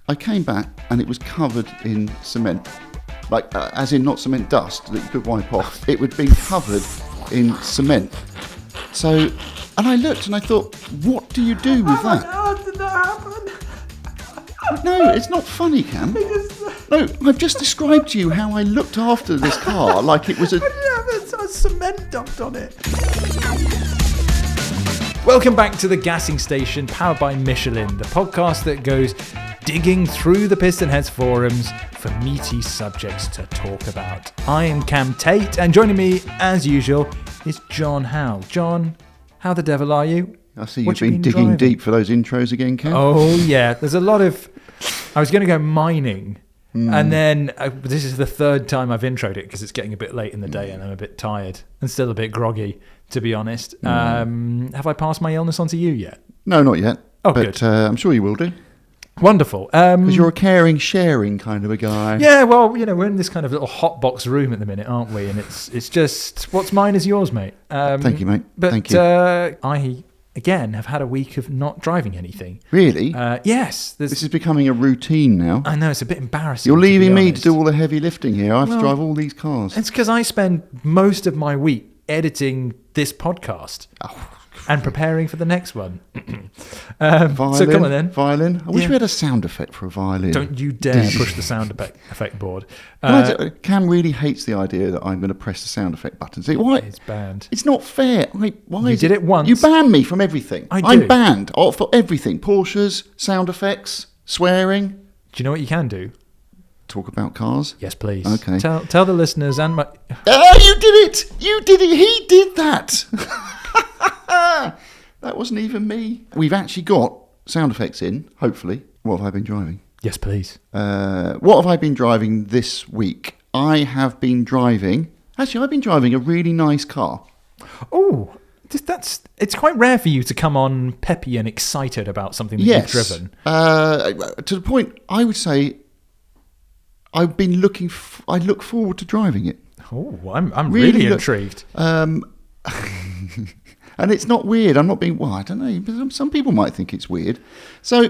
I came back and it was covered in cement. Like, as in not cement dust that you could wipe off. It would be covered in cement. So, and I looked and I thought, what do you do with that? How did that happen? No, it's not funny, Cam. No, I've just described to you how I looked after this car like it was a... a cement dumped on it. Welcome back to the Gassing Station, powered by Michelin, the podcast that goes digging through the PistonHeads forums for meaty subjects to talk about. I am Cam Tate, and joining me, as usual, is John Howe. John, how the devil are you? I see you've been digging driving? deep for those intros again, Cam. Oh, yeah. There's a lot of... I was going to go mining, and then this is the third time I've introed it because it's getting a bit late in the day and I'm a bit tired and still a bit groggy, to be honest. Have I passed my illness on to you yet? No, not yet. Oh, but, good. I'm sure you will do. Wonderful. Because you're a caring, sharing kind of a guy. Yeah, well, you know, we're in this kind of little hot box room at the minute, aren't we? And it's just, what's mine is yours, mate. Thank you, mate. But Thank you. I, again, have had a week of not driving anything. Really? Yes. This is becoming a routine now. I know, it's a bit embarrassing. You're leaving me to do all the heavy lifting here. I have to drive all these cars. It's because I spend most of my week editing this podcast. And preparing for the next one. Violin, so come on then. Violin. I wish we had a sound effect for a violin. Don't you dare push the sound effect board. Cam really hates the idea that I'm going to press the sound effect button. See, why? It's banned. It's not fair. Why you did it once. You ban me from everything. I do. I'm banned for everything. Porsches, sound effects, swearing. Do you know what you can do? Talk about cars? Yes, please. Okay. Tell the listeners and my... Oh, you did it! You did it! He did that! That wasn't even me. We've actually got sound effects in, hopefully. What have I been driving? Yes, please. What have I been driving this week? I've been driving a really nice car. Oh, it's quite rare for you to come on peppy and excited about something that you've driven. To the point, I would say I look forward to driving it. Oh, I'm really intrigued. And it's not weird. I'm not being... Well, I don't know. Some people might think it's weird. So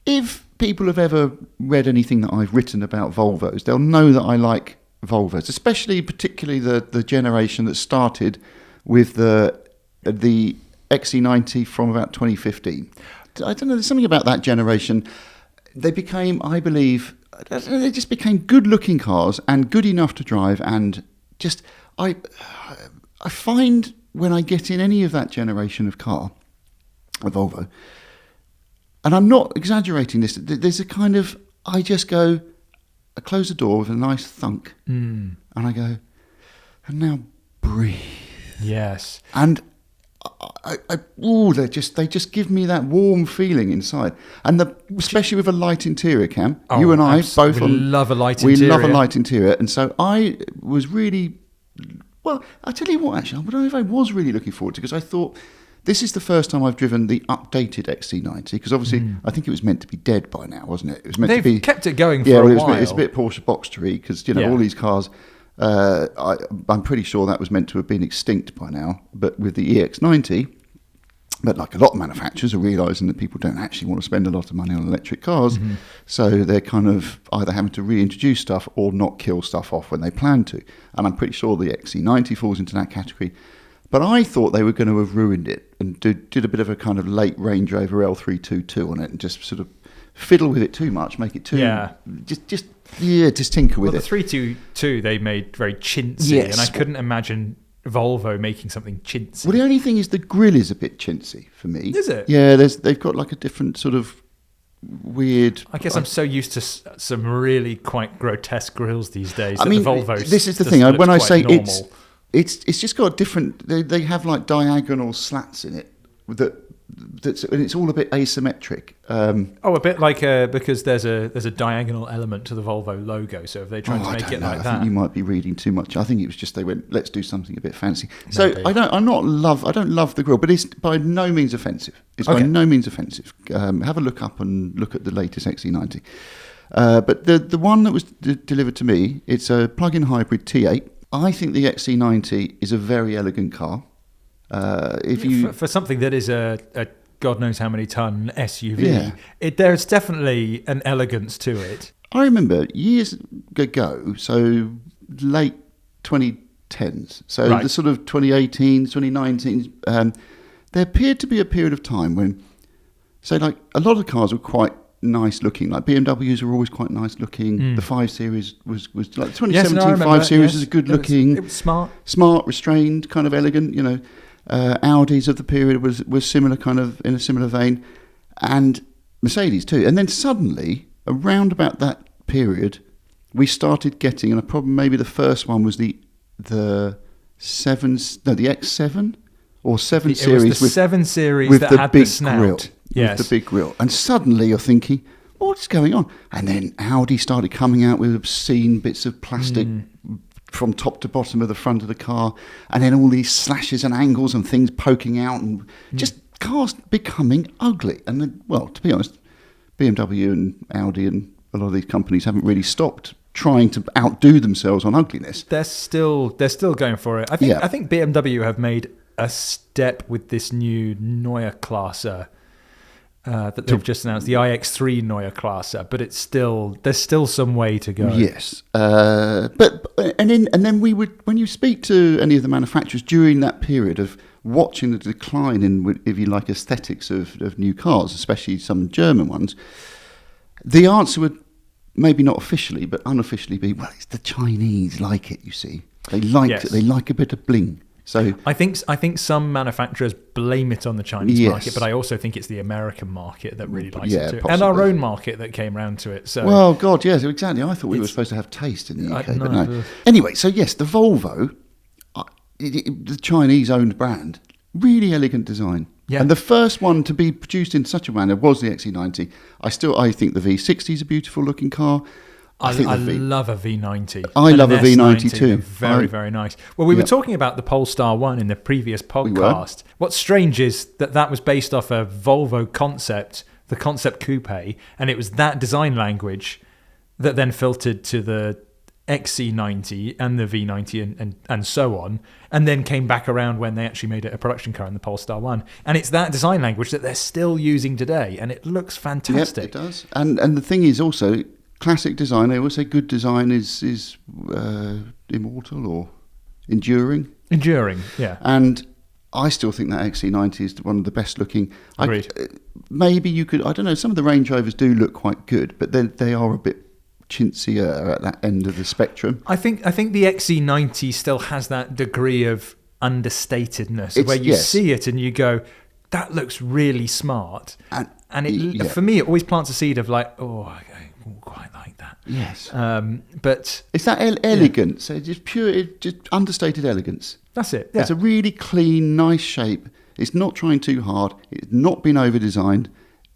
if people have ever read anything that I've written about Volvos, they'll know that I like Volvos, particularly the generation that started with the XC90 from about 2015. I don't know. There's something about that generation. They became, I believe... They just became good-looking cars and good enough to drive, and just... I find... when I get in any of that generation of car, a Volvo, and I'm not exaggerating this, there's a kind of, I close the door with a nice thunk, and I go, and now breathe. Yes. And they just give me that warm feeling inside, and especially with a light interior, Cam. You and I both love a light interior. We love a light interior, and so I was really. Well, I tell you what, actually, I don't know if I was really looking forward to, because I thought this is the first time I've driven the updated XC90, because obviously I think it was meant to be dead by now, wasn't it? It was meant to be. They've kept it going for a while. It's a bit Porsche Boxstery, because all these cars. I'm pretty sure that was meant to have been extinct by now, but with the EX90. But like a lot of manufacturers are realising that people don't actually want to spend a lot of money on electric cars, so they're kind of either having to reintroduce stuff or not kill stuff off when they plan to. And I'm pretty sure the XC90 falls into that category. But I thought they were going to have ruined it and did a bit of a kind of late Range Rover L322 on it and just sort of fiddle with it too much, make it too... Just tinker with it. The 322 they made very chintzy, and I couldn't imagine... Volvo making something chintzy. Well, the only thing is the grille is a bit chintzy for me. Is it? Yeah, they've got like a different sort of weird... I guess I'm so used to some really quite grotesque grills these days. I mean, the Volvo this is the thing. When I say normal. it's just got different... They have like diagonal slats in it and it's all a bit asymmetric. A bit like because there's a diagonal element to the Volvo logo. So if they tried to make it like that, I think you might be reading too much. I think it was just they went, let's do something a bit fancy. So I don't love the grille, but it's by no means offensive. By no means offensive. Have a look up and look at the latest XC90. But the one that was delivered to me, it's a plug-in hybrid T8. I think the XC90 is a very elegant car. For something that is a God knows how many ton SUV, there's definitely an elegance to it. I remember years ago, so late 2010s, so the sort of 2018, 2019, there appeared to be a period of time when, say, like a lot of cars were quite nice looking. Like BMWs were always quite nice looking. The 5 Series was like the 2017 5 Series is a good looking. It was smart, restrained, kind of elegant. You know, Audis of the period was similar, kind of in a similar vein, and Mercedes too. And then suddenly, around about that period, we started getting, and maybe the first one was the X7 or 7 Series. It was the 7 Series with that the had big the snout. grille. Yes. With the big grille. And suddenly you're thinking, what's going on? And then Audi started coming out with obscene bits of plastic from top to bottom of the front of the car, and then all these slashes and angles and things poking out, and just cars becoming ugly. And then, well, to be honest, BMW and Audi and a lot of these companies haven't really stopped trying to outdo themselves on ugliness. They're still going for it. I think BMW have made a step with this new Neue Klasse that they've just announced, the iX3 Neue Klasse, but there's still some way to go. Yes, but then when you speak to any of the manufacturers during that period of watching the decline in, if you like, aesthetics of new cars, especially some German ones, the answer would maybe not officially, but unofficially be, well, it's the Chinese like it. You see, they like it. They like a bit of bling. So I think some manufacturers blame it on the Chinese market, but I also think it's the American market that really likes it too, possibly. and our own market that came round to it. So, well, God, yes, exactly. I thought we were supposed to have taste in the UK, but no. Anyway, so yes, the Volvo, the Chinese-owned brand, really elegant design. Yeah. And the first one to be produced in such a manner was the XC90. I think the V60 is a beautiful looking car. I love a V90. I love a V90 too. Very, very nice. Well, we were talking about the Polestar 1 in the previous podcast. What's strange is that was based off a Volvo concept, the Concept Coupe, and it was that design language that then filtered to the XC90 and the V90 and so on, and then came back around when they actually made it a production car in the Polestar 1. And it's that design language that they're still using today, and it looks fantastic. Yep, it does. And the thing is also, classic design, they always say good design is immortal or enduring. Enduring, yeah. And I still think that XC90 is one of the best looking. Agreed. Maybe you could, I don't know, some of the Range Rovers do look quite good, but they are a bit chintzier at that end of the spectrum. I think the XC90 still has that degree of understatedness where you see it and you go, that looks really smart. And it, for me, it always plants a seed of like, I quite like that. Yes. But it's that elegance. So just pure, just understated elegance. That's it. Yeah. It's a really clean, nice shape. It's not trying too hard. It's not been over-designed.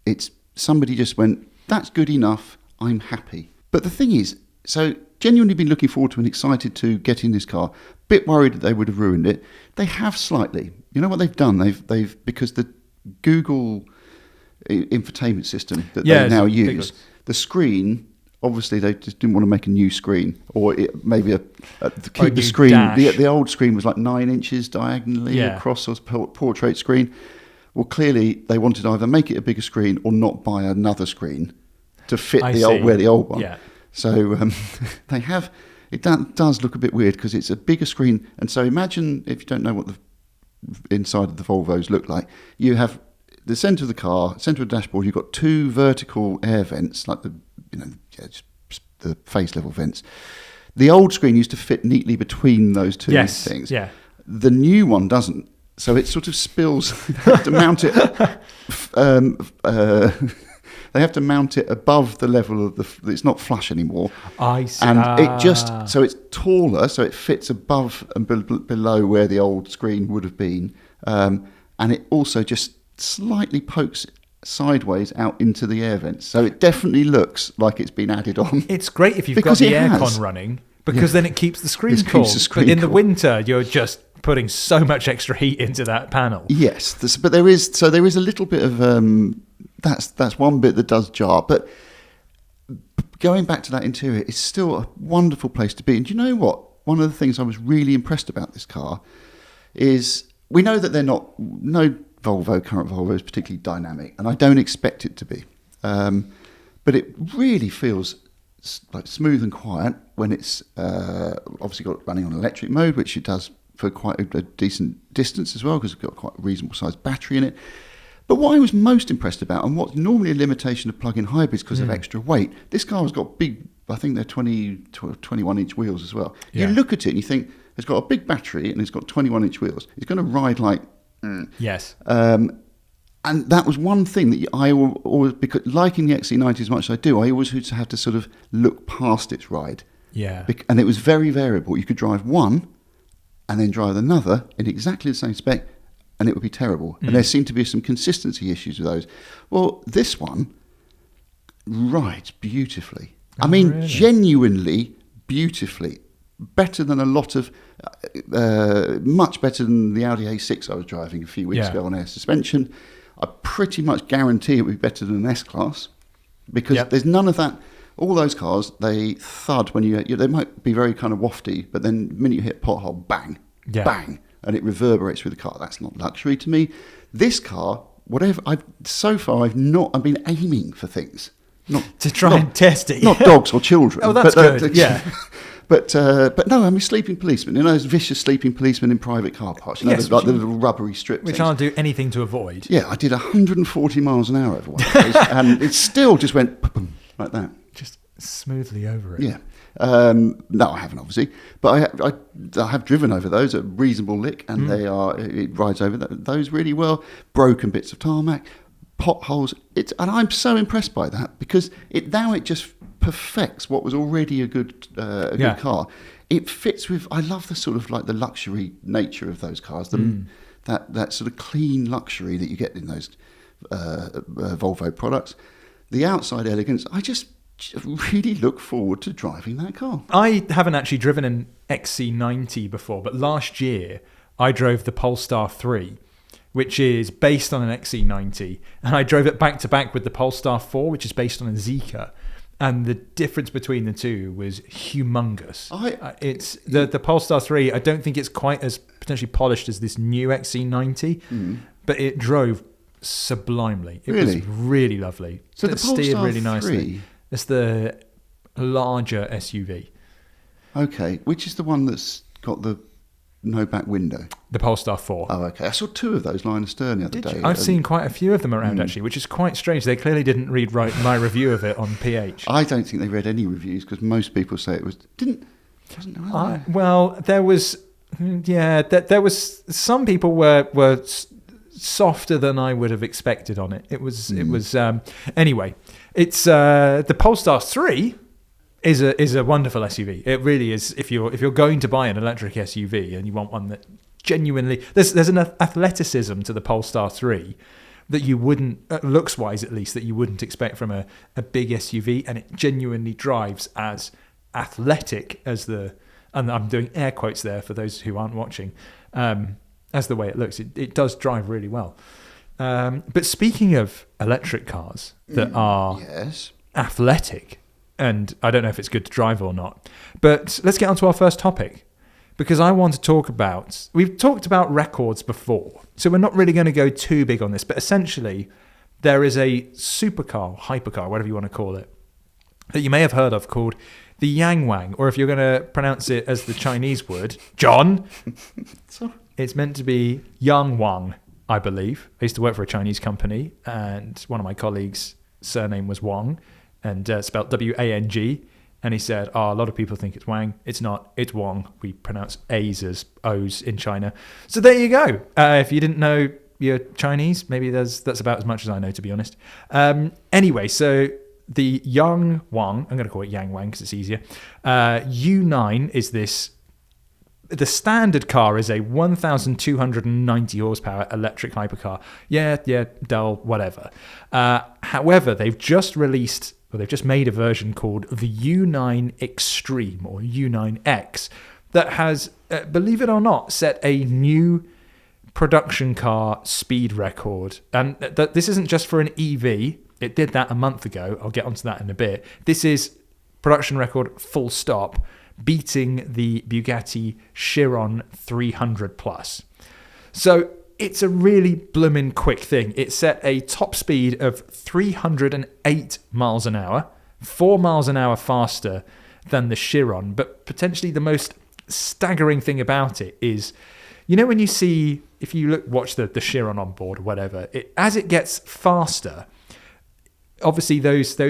It's somebody just went, that's good enough. I'm happy. But the thing is, so genuinely been looking forward to and excited to get in this car. Bit worried that they would have ruined it. They have slightly. You know what they've done? They've because the Google infotainment system that they now use, the screen. Obviously, they just didn't want to make a new screen, or maybe keep the screen. The old screen was like 9 inches diagonally across a portrait screen. Well, clearly they wanted to either make it a bigger screen or not buy another screen to fit the old one. Yeah. So they have. It does look a bit weird because it's a bigger screen, and so imagine, if you don't know what the inside of the Volvos look like, you have the centre of the car, centre of the dashboard. You've got 2 vertical air vents, like the face level vents. The old screen used to fit neatly between those two things. Yeah. The new one doesn't. So it sort of spills. They have to mount it. They have to mount it above the level of it's not flush anymore. I see. And so it's taller, so it fits above and below where the old screen would have been. And it also just slightly pokes sideways out into the air vents. So it definitely looks like it's been added on. It's great if you've got the aircon running, because then it keeps the screen cool. But in the winter, you're just putting so much extra heat into that panel. Yes, but there is a little bit of that's one bit that does jar. But going back to that interior, it's still a wonderful place to be. And do you know what? One of the things I was really impressed about this car is we know that they're not. No current Volvo is particularly dynamic, and I don't expect it to be. But it really feels like smooth and quiet when it's obviously got running on electric mode, which it does for quite a decent distance as well, because it's got quite a reasonable sized battery in it. But what I was most impressed about, and what's normally a limitation of plug-in hybrids because of extra weight, this car has got big, I think they're 21-inch wheels as well. Yeah. You look at it and you think, it's got a big battery and it's got 21-inch wheels. It's going to ride like... Yes. And that was one thing that I always, because liking the XC90 as much as I do, I always have to sort of look past its ride. Yeah. And it was very variable. You could drive one and then drive another in exactly the same spec, and it would be terrible. And there seemed to be some consistency issues with those. Well, this one rides beautifully. I mean, really? Genuinely beautifully. Better than a lot of, much better than the Audi A6 I was driving a few weeks ago on air suspension. I pretty much guarantee it would be better than an S-Class, because there's none of that. All those cars, they thud when they might be very kind of wafty, but then the minute you hit a pothole, bang, bang, and it reverberates through the car. That's not luxury to me. This car, I've been aiming for things. To try and test it. Not dogs or children. Oh, that's good, yeah. But no, I mean, sleeping policemen. You know those vicious sleeping policemen in private car parks? You know, like the little rubbery strip which things. I'll do anything to avoid. Yeah, I did 140 miles an hour over one of those, and it still just went like that. Just smoothly over it. Yeah. No, I haven't, obviously. But I have driven over those at reasonable lick, and it rides over those really well. Broken bits of tarmac, potholes. And I'm so impressed by that, because it just perfects what was already a good car. It fits with. I love the sort of like the luxury nature of those cars. That sort of clean luxury that you get in those Volvo products. The outside elegance. I just really look forward to driving that car. I haven't actually driven an XC90 before, but last year I drove the Polestar 3, which is based on an XC90, and I drove it back to back with the Polestar 4, which is based on a Zeekr. And the difference between the two was humongous. It's the Polestar 3. I don't think it's quite as potentially polished as this new XC90, but it drove sublimely. It was really lovely. So the steered Polestar really nicely. 3? It's the larger SUV. Okay, which is the one that's got the no back window? The Polestar 4. Oh, okay. I saw two of those lying astern the other day. I've seen quite a few of them around, actually, which is quite strange. They clearly didn't read my review of it on PH. I don't think they read any reviews, because most people say it wasn't. Well, there was some people were softer than I would have expected on it. It was anyway. It's the Polestar 3 is a wonderful SUV. It really is. If you're going to buy an electric SUV and you want one that genuinely there's an athleticism to the Polestar 3 that you wouldn't, looks wise at least, that you wouldn't expect from a big SUV, and it genuinely drives as athletic as and I'm doing air quotes there for those who aren't watching, as the way it looks. It does drive really well. But speaking of electric cars that are athletic, and I don't know if it's good to drive or not, but let's get on to our first topic, because I want to talk about... We've talked about records before, so we're not really going to go too big on this, but essentially there is a supercar, hypercar, whatever you want to call it, that you may have heard of, called the Yangwang, or if you're going to pronounce it as the Chinese would, John, it's meant to be Yangwang, I believe. I used to work for a Chinese company, and one of my colleagues' surname was Wang, and spelled W-A-N-G, and he said, a lot of people think it's Wang. It's not. It's Wang. We pronounce A's as O's in China. So there you go. If you didn't know you're Chinese, maybe that's about as much as I know, to be honest. Anyway, so the Yangwang, I'm going to call it Yangwang because it's easier. U9 is this... The standard car is a 1,290 horsepower electric hypercar. Yeah, dull, whatever. However, they've just made a version called the U9 Extreme, or U9X, that has, believe it or not, set a new production car speed record. And this isn't just for an EV. It did that a month ago. I'll get onto that in a bit. This is production record full stop, beating the Bugatti Chiron 300 Plus. So it's a really blooming quick thing. It set a top speed of 308 miles an hour, 4 miles an hour faster than the Chiron. But potentially the most staggering thing about it is, you know, when you see, if you watch the Chiron on board or whatever, as it gets faster, obviously those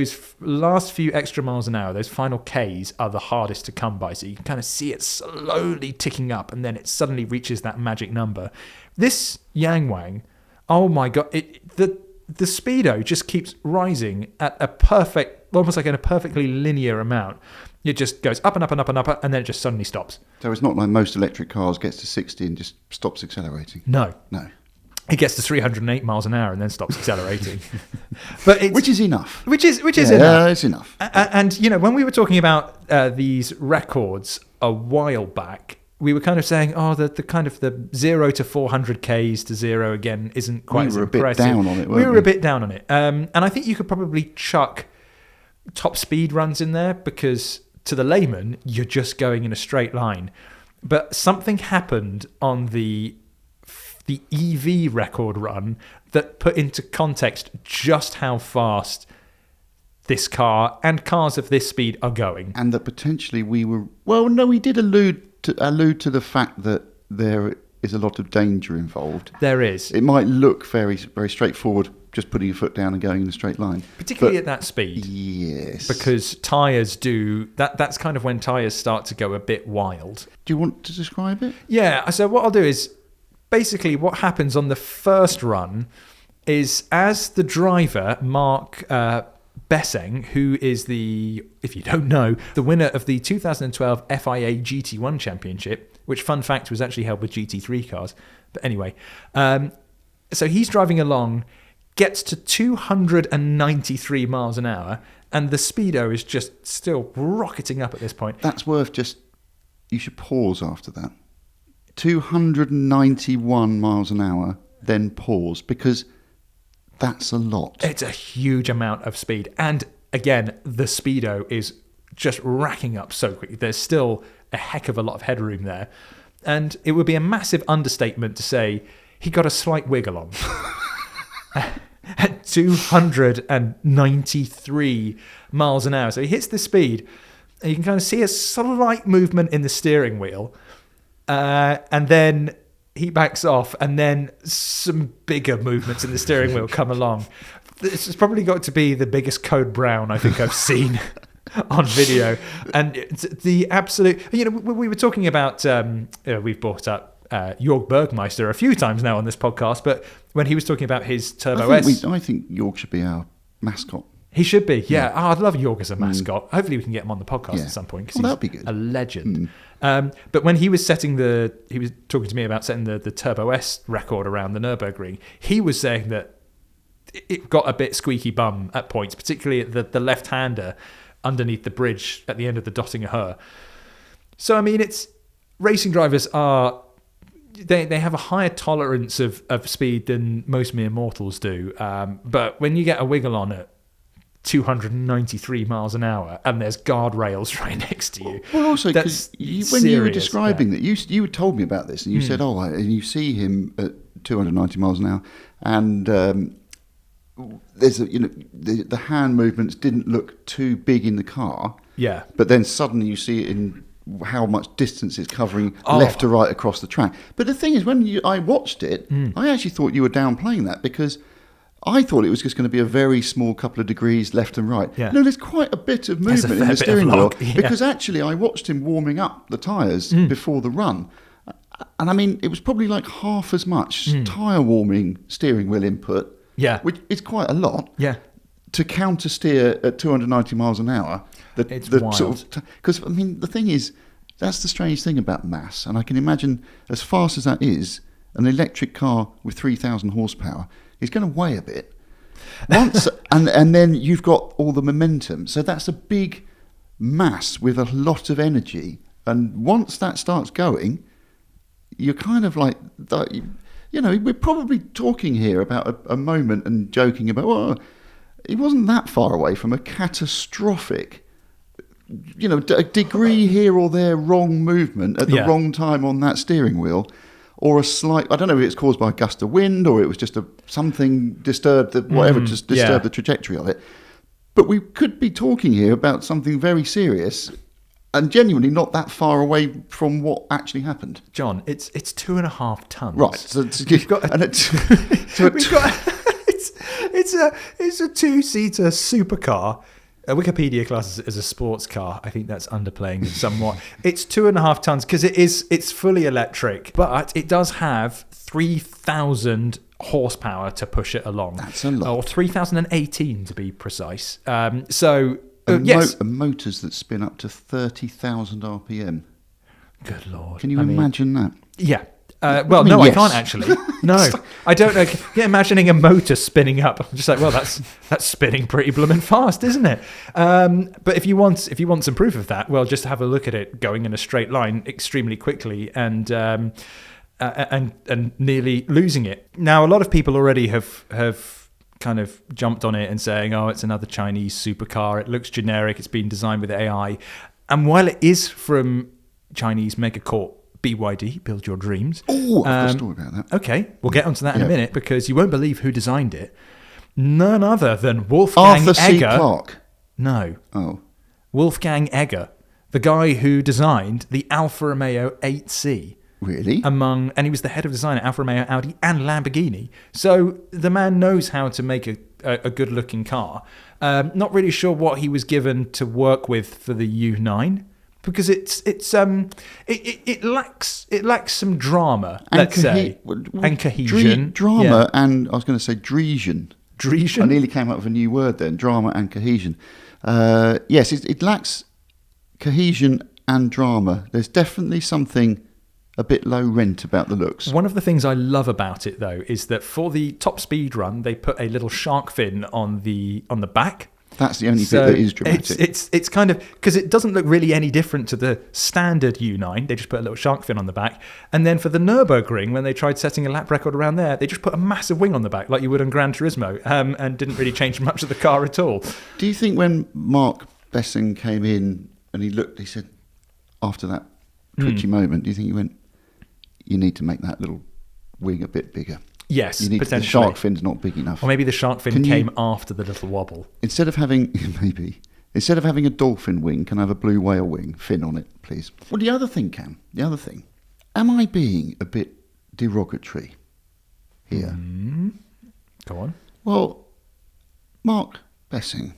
last few extra miles an hour, those final Ks are the hardest to come by. So you can kind of see it slowly ticking up, and then it suddenly reaches that magic number. This Yangwang, oh my God, the speedo just keeps rising at a perfect, almost like in a perfectly linear amount. It just goes up and up and up and up, and then it just suddenly stops. So it's not like most electric cars gets to 60 and just stops accelerating. No. It gets to 308 miles an hour and then stops accelerating. But which is enough. Which is enough. Yeah, it's enough. And you know, when we were talking about these records a while back, we were kind of saying, the kind of the 0 to 400 Ks to 0 again isn't quite as impressive. We were a bit down on it, weren't we? We were a bit down on it. And I think you could probably chuck top speed runs in there, because to the layman, you're just going in a straight line. But something happened on the EV record run that put into context just how fast this car and cars of this speed are going. And that potentially we did allude to the fact that there is a lot of danger involved. There is. It might look very, very straightforward, just putting your foot down and going in a straight line. Particularly at that speed. Yes. Because tyres do... That's kind of when tyres start to go a bit wild. Do you want to describe it? Yeah, so what I'll do is... Basically, what happens on the first run is, as the driver, Marc Basseng, who is if you don't know, the winner of the 2012 FIA GT1 Championship, which, fun fact, was actually held with GT3 cars. But anyway, so he's driving along, gets to 293 miles an hour, and the speedo is just still rocketing up at this point. That's worth you should pause after that. 291 miles an hour, then pause, because that's a lot. It's a huge amount of speed. And again, the speedo is just racking up so quickly. There's still a heck of a lot of headroom there. And it would be a massive understatement to say he got a slight wiggle on. At 293 miles an hour. So he hits the speed, and you can kind of see a slight movement in the steering wheel. And then he backs off, and then some bigger movements in the steering wheel come along. This has probably got to be the biggest code brown I think I've seen on video. And the absolute... You know, we were talking about... we've brought up Jörg Bergmeister a few times now on this podcast, but when he was talking about his Turbo S... I think Jörg should be our mascot. He should be, yeah. Oh, I'd love Jörg as a mascot. Hopefully we can get him on the podcast at some point, because that'd be good. A legend. But when he was talking to me about setting the Turbo S record around the Nürburgring, he was saying that it got a bit squeaky bum at points, particularly at the left-hander underneath the bridge at the end of the Dottinger Höhe. So, I mean, racing drivers are... They have a higher tolerance of speed than most mere mortals do. But when you get a wiggle on it, 293 miles an hour, and there's guardrails right next to you. Well, also, because when you were describing that, you had told me about this, and you said, and you see him at 290 miles an hour, and there's the hand movements didn't look too big in the car. Yeah. But then suddenly you see it in how much distance it's covering left to right across the track. But the thing is, when I watched it, I actually thought you were downplaying that, because I thought it was just going to be a very small couple of degrees left and right. Yeah. No, there's quite a bit of movement in the steering wheel, because actually I watched him warming up the tyres before the run. And I mean, it was probably like half as much tyre warming steering wheel input, which is quite a lot, to counter steer at 290 miles an hour. It's wild. Because, I mean, the thing is, that's the strange thing about mass. And I can imagine, as fast as that is, an electric car with 3,000 horsepower is going to weigh a bit. And then you've got all the momentum. So that's a big mass with a lot of energy. And once that starts going, you're kind of like, we're probably talking here about a moment and joking about, well, it wasn't that far away from a catastrophic, a degree here or there wrong movement at the wrong time on that steering wheel, or a slight, I don't know if it's caused by a gust of wind or it was just something disturbed, just disturbed the trajectory of it. But we could be talking here about something very serious and genuinely not that far away from what actually happened. John, it's 2.5 tons. Right. So we've got it's a 2-seater supercar. Wikipedia classes it as a sports car. I think that's underplaying it somewhat. It's 2.5 tons because it's fully electric, but it does have 3,000 horsepower to push it along. That's a lot. Or 3,018 to be precise. Yes. Motors that spin up to 30,000 RPM. Good Lord. Can you imagine that? Yeah. Yes. I can't actually. No, I don't know. Yeah, imagining a motor spinning up. I'm just like, well, that's spinning pretty blooming fast, isn't it? But if you want some proof of that, well, just have a look at it going in a straight line extremely quickly and nearly losing it. Now, a lot of people already have kind of jumped on it and saying, oh, it's another Chinese supercar. It looks generic. It's been designed with AI. And while it is from Chinese megacorp BYD, Build Your Dreams. Oh, I've got a story about that. Okay, we'll get onto that in a minute because you won't believe who designed it. None other than Wolfgang Arthur Egger. C. Clarke. No. Oh. Wolfgang Egger, the guy who designed the Alfa Romeo 8C. Really? And he was the head of design at Alfa Romeo, Audi, and Lamborghini. So the man knows how to make a good-looking car. Not really sure what he was given to work with for the U9. Because it lacks some drama, let's say, and cohesion, drama, and I was going to say dresion. Dresion. I nearly came up with a new word then. Drama and cohesion. Yes, it lacks cohesion and drama. There's definitely something a bit low rent about the looks. One of the things I love about it though is that for the top speed run, they put a little shark fin on the back. That's the only bit that is dramatic. It's kind of, because it doesn't look really any different to the standard U9. They just put a little shark fin on the back. And then for the Nürburgring, when they tried setting a lap record around there, they just put a massive wing on the back, like you would on Gran Turismo, and didn't really change much of the car at all. Do you think when Marc Basseng came in and he said, after that twitchy moment, do you think he went, you need to make that little wing a bit bigger? Yes, potentially. The shark fin's not big enough. Or maybe the shark fin came after the little wobble. Instead of having a dolphin wing, can I have a blue whale wing fin on it, please? Well, the other thing, am I being a bit derogatory here? Go on. Well, Marc Basseng,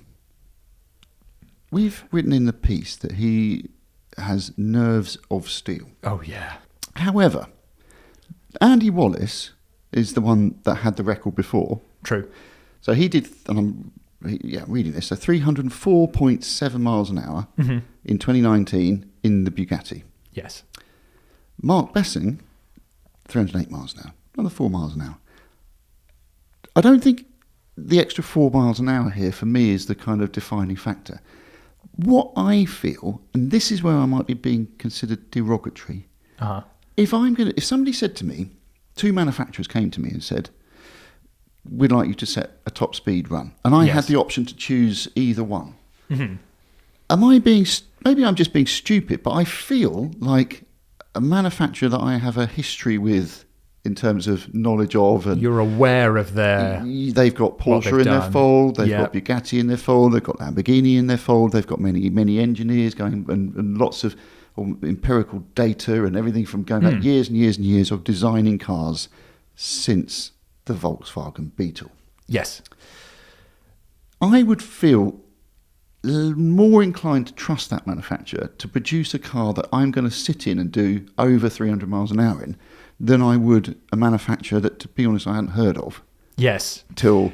we've written in the piece that he has nerves of steel. Oh, yeah. However, Andy Wallace is the one that had the record before. True. So he did, and I'm reading this, so 304.7 miles an hour in 2019 in the Bugatti. Yes. Marc Basseng, 308 miles an hour, another 4 miles an hour. I don't think the extra 4 miles an hour here for me is the kind of defining factor. What I feel, and this is where I might be being considered derogatory, if somebody said to me, two manufacturers came to me and said, we'd like you to set a top speed run. And I had the option to choose either one. Mm-hmm. Maybe I'm just being stupid, but I feel like a manufacturer that I have a history with in terms of knowledge of. And you're aware of they've got Porsche in their fold, they've got Bugatti in their fold, they've got Lamborghini in their fold, they've got many, many engineers going and lots of empirical data and everything from going back years and years and years of designing cars since the Volkswagen Beetle. Yes. I would feel more inclined to trust that manufacturer to produce a car that I'm going to sit in and do over 300 miles an hour in than I would a manufacturer that, to be honest, I hadn't heard of. Yes. Till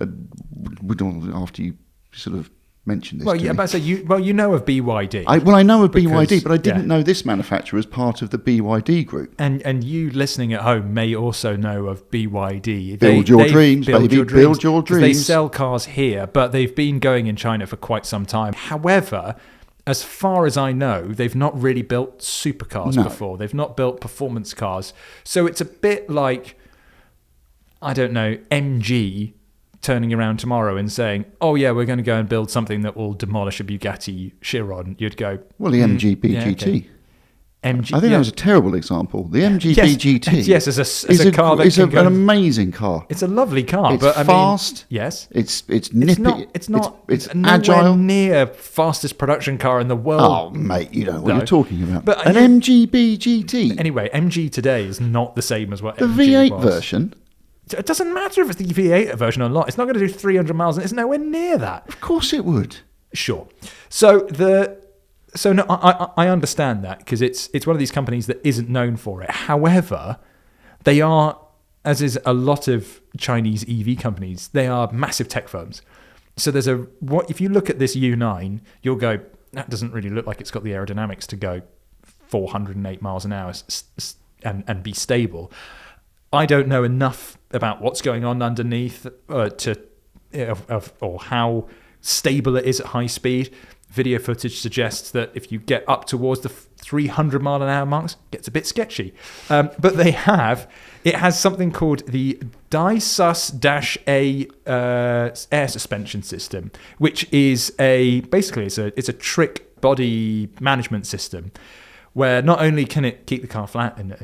after you sort of mentioned this. Well, yeah, but so you know of BYD. I know of BYD, but I didn't know this manufacturer as part of the BYD group. And you listening at home may also know of BYD. Build your dreams, baby. Build your dreams. They sell cars here, but they've been going in China for quite some time. However, as far as I know, they've not really built supercars before. They've not built performance cars. So it's a bit like, I don't know, MG turning around tomorrow and saying, oh yeah, we're going to go and build something that will demolish a Bugatti Chiron. You'd go, well, the MG BGT. Yeah, okay. MG. I think that was a terrible example. The MGB GT. Yes, as a car that it's an amazing car. It's a lovely car. It's but fast. Yes. It's nippy. It's not. It's nowhere agile. Near fastest production car in the world. Oh, mate, you know what you're talking about. But an MGB GT. Anyway, MG today is not the same as what the MG V8 was. version. It doesn't matter if it's the V8 version or not. It's not going to do 300 miles, and it's nowhere near that. Of course it would. Sure. No, I understand that because it's one of these companies that isn't known for it. However, they are, as is a lot of Chinese EV companies, they are massive tech firms. So if you look at this U9, you'll go, that doesn't really look like it's got the aerodynamics to go 408 miles an hour and be stable. I don't know enough about what's going on underneath or how stable it is at high speed. Video footage suggests that if you get up towards the 300 mile an hour marks, it gets a bit sketchy. But it has something called the DiSUS-A air suspension system, which is basically it's a trick body management system where not only can it keep the car flat and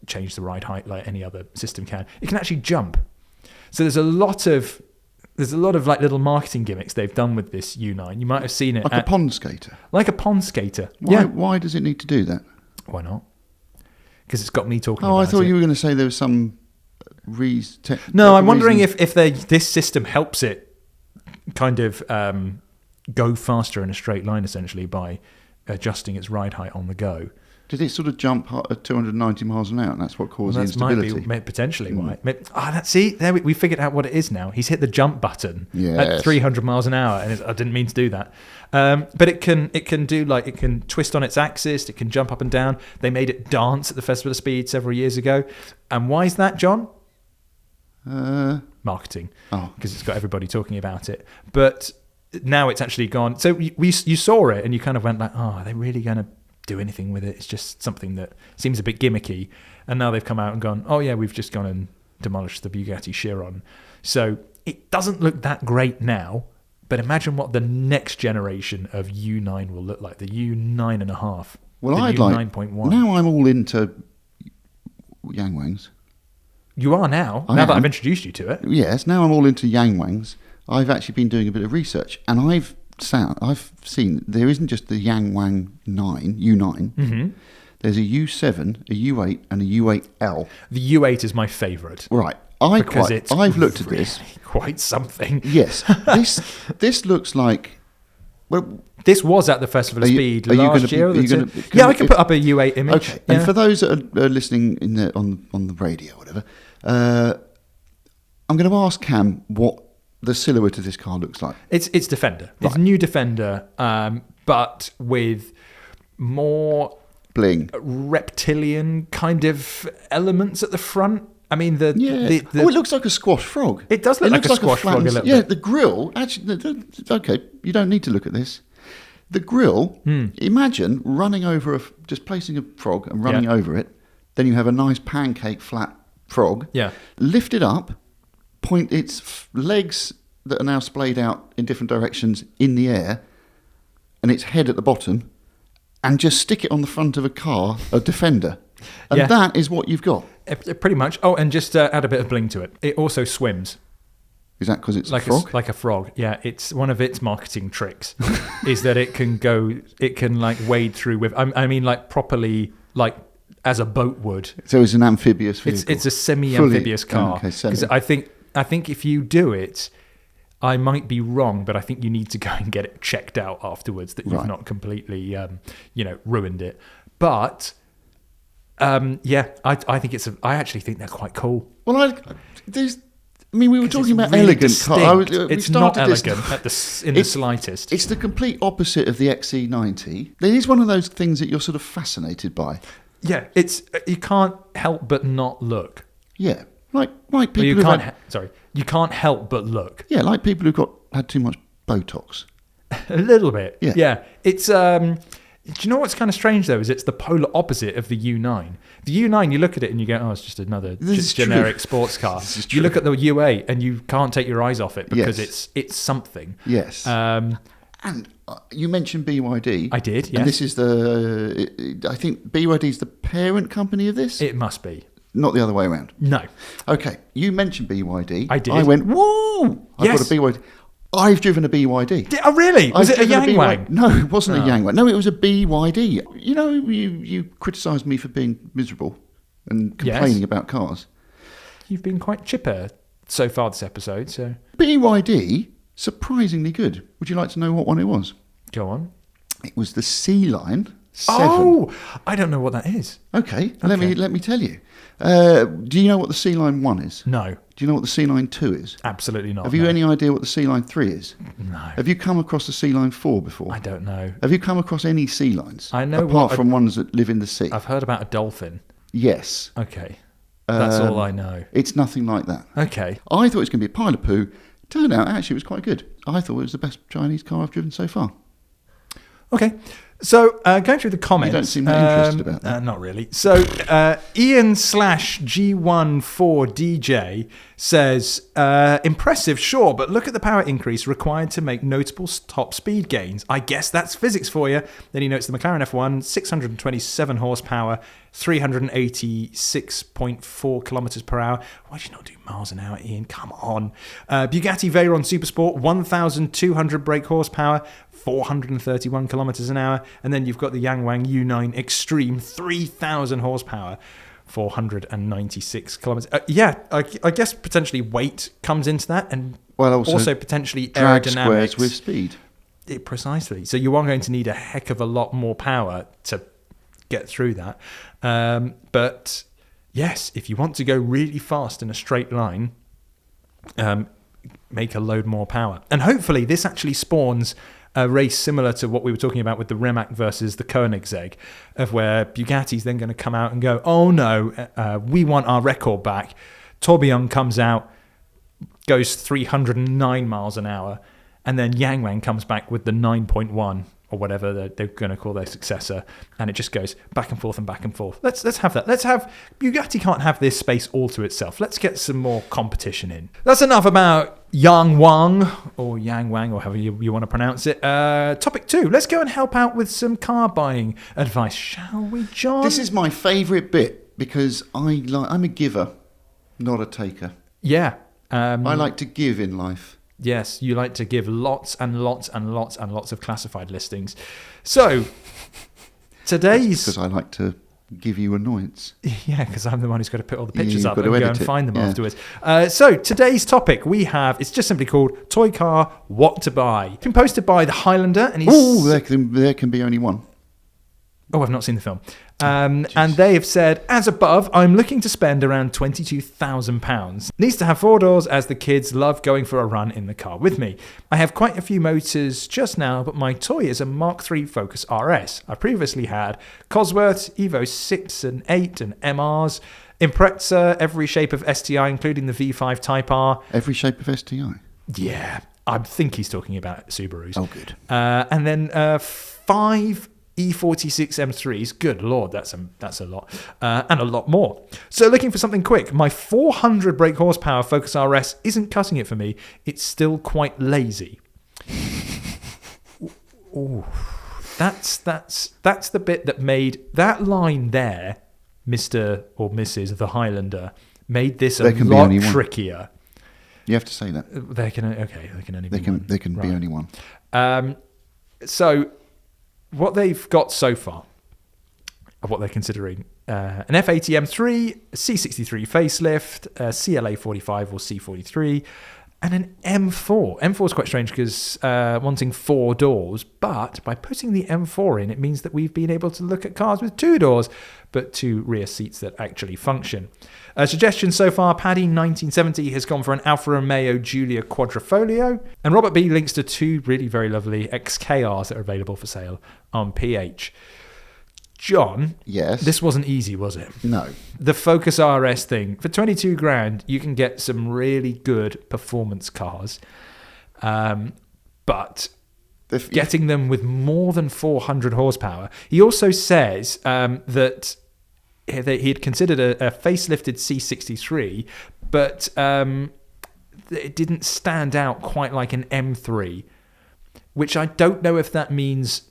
change the ride height like any other system can, it can actually jump. So there's a lot of like little marketing gimmicks they've done with this U9. You might have seen it like a pond skater. Like a pond skater. Why does it need to do that? Why not? Because it's got me talking about it. I thought you were going to say there was some No, I'm wondering if this system helps it kind of go faster in a straight line, essentially, by adjusting its ride height on the go. Did it sort of jump at 290 miles an hour, and that's what caused the instability? Might be potentially why. We figured out what it is now. He's hit the jump button at 300 miles an hour, and I didn't mean to do that. But it can twist on its axis. It can jump up and down. They made it dance at the Festival of Speed several years ago. And why is that, John? Marketing. Because it's got everybody talking about it. But now it's actually gone. So you saw it, and you kind of went like, are they really going to do anything with it? It's just something that seems a bit gimmicky. And now they've come out and gone, we've just gone and demolished the Bugatti Chiron. So it doesn't look that great now, but imagine what the next generation of U9 will look like, the U9.5. Well, the U9.1. Now I'm all into Yangwangs. You are now that I've introduced you to it. Yes, now I'm all into Yangwangs. I've actually been doing a bit of research, and I've seen there isn't just the Yangwang U9. Mm-hmm. There's a U7, a U8, and a U8L. The U8 is my favourite. Right. I've looked at this. Quite something. Yes. This looks like... Well, this was at the Festival of Speed last year. I can put up a U8 image. Okay. Yeah. And for those that are listening on the radio or whatever, I'm going to ask Cam what the silhouette of this car looks like. It's Defender. Right. It's new Defender, but with more bling, reptilian kind of elements at the front. I mean, it looks like a squash frog. It does look like a squash frog a little bit. Yeah, the grille, actually, okay, you don't need to look at this. The grille, imagine running over just placing a frog and running over it. Then you have a nice pancake flat frog. Yeah. Lift it up, point its legs that are now splayed out in different directions in the air, and its head at the bottom, and just stick it on the front of a Defender. And that is what you've got. Pretty much. Oh, and just add a bit of bling to it. It also swims. Is that because it's like a frog? Like a frog, yeah. It's one of its marketing tricks is that it can like wade through with, I mean like properly, like as a boat would. So it's an amphibious vehicle? It's a semi-amphibious car. Okay, because I think if you do it, I might be wrong, but I think you need to go and get it checked out afterwards that you've not completely, ruined it. But... I think I actually think they're quite cool. Well, we were talking about really elegant cars. It's not elegant in the slightest. It's the complete opposite of the XC90. It is one of those things that you're sort of fascinated by. Yeah, you can't help but not look. Yeah, like people. You can't help but look. Yeah, like people who've had too much Botox. A little bit. Yeah. It's do you know what's kind of strange though? Is it's the polar opposite of the U9. The U9, you look at it and you go, "Oh, it's just another generic sports car." You look at the U8 and you can't take your eyes off it because it's something. Yes. And you mentioned BYD. I did, yes. And this is I think BYD is the parent company of this? It must be. Not the other way around. No. Okay, you mentioned BYD. I did. I went, whoa! I've got a BYD. I've driven a BYD. Oh, really? Was it a Yangwang? No, it wasn't a Yangwang. No, it was a BYD. You know, you criticised me for being miserable and complaining about cars. You've been quite chipper so far this episode, so... BYD, surprisingly good. Would you like to know what one it was? Go on. It was the C-Line 7. Oh! I don't know what that is. Okay. Let me tell you. Do you know what the C-Line 1 is? No. Do you know what the C-Line 2 is? Absolutely not. Have you any idea what the C-Line 3 is? No. Have you come across the C-Line 4 before? I don't know. Have you come across any C-Lines? I know. Apart from ones that live in the sea. I've heard about a dolphin. Yes. Okay. That's all I know. It's nothing like that. Okay. I thought it was going to be a pile of poo. Turned out, actually, it was quite good. I thought it was the best Chinese car I've driven so far. Okay. So, going through the comments... You don't seem that interested about that. Not really. So, Ian/G14DJ says, impressive, sure, but look at the power increase required to make notable top speed gains. I guess that's physics for you. Then he notes the McLaren F1, 627 horsepower, 386.4 kilometers per hour. Why did you not do miles an hour, Ian? Come on. Bugatti Chiron Super Sport, 1,200 brake horsepower, 431 kilometers an hour. And then you've got the Yangwang U9X Extreme, 3,000 horsepower, 496 kilometers. I guess potentially weight comes into that, and also potentially drag aerodynamics. Squares with speed. Precisely. So you are going to need a heck of a lot more power to get through that. But yes, if you want to go really fast in a straight line, make a load more power. And hopefully this actually spawns a race similar to what we were talking about with the Rimac versus the Koenigsegg, of where Bugatti's then going to come out and go, oh no, we want our record back. Tourbillon comes out, goes 309 miles an hour, and then Yangwang comes back with the 9.1 or whatever they're going to call their successor, and it just goes back and forth and back and forth. Let's have that. Bugatti can't have this space all to itself. Let's get some more competition in. That's enough about Yangwang, or Yangwang, or however you want to pronounce it. Topic 2. Let's go and help out with some car buying advice, shall we, John? This is my favourite bit, because I'm a giver, not a taker. Yeah. I like to give in life. Yes, you like to give lots and lots and lots and lots of classified listings. So, today's... Because I like to give you annoyance. Yeah, because I'm the one who's got to put all the pictures up and go and find them afterwards. So, today's topic it's just simply called Toy Car, What to Buy. It's been posted by the Highlander, and he's... Oh, there can be only one. Oh, I've not seen the film. And they have said, as above, I'm looking to spend around £22,000. Needs to have 4 doors, as the kids love going for a run in the car with me. I have quite a few motors just now, but my toy is a Mk3 Focus RS. I previously had Cosworths, Evo 6 and 8 and MRs, Impreza, every shape of STI, including the V5 Type R. Every shape of STI? Yeah, I think he's talking about Subarus. Oh, good. And then 5... E46 M3s, good lord, that's a lot, and a lot more. So looking for something quick. My 400 brake horsepower Focus RS isn't cutting it for me. It's still quite lazy. Ooh, that's the bit that made that line there, Mr. or Mrs. the Highlander, made this a lot trickier. You have to say that. There can only be one. There can be only one. So what they've got so far, of what they're considering, an F80 M3, a C63 facelift, a CLA 45 or C43, and an M4. M4 is quite strange because wanting 4 doors, but by putting the M4 in, it means that we've been able to look at cars with 2 doors, but 2 rear seats that actually function. Suggestions so far, Paddy 1970 has gone for an Alfa Romeo Giulia Quadrifoglio, and Robert B links to 2 really very lovely XKRs that are available for sale on PH. John, yes, this wasn't easy, was it? No. The Focus RS thing, for 22 grand, you can get some really good performance cars, but getting them with more than 400 horsepower. He also says that he had considered a facelifted C63, but it didn't stand out quite like an M3. which I don't know if that means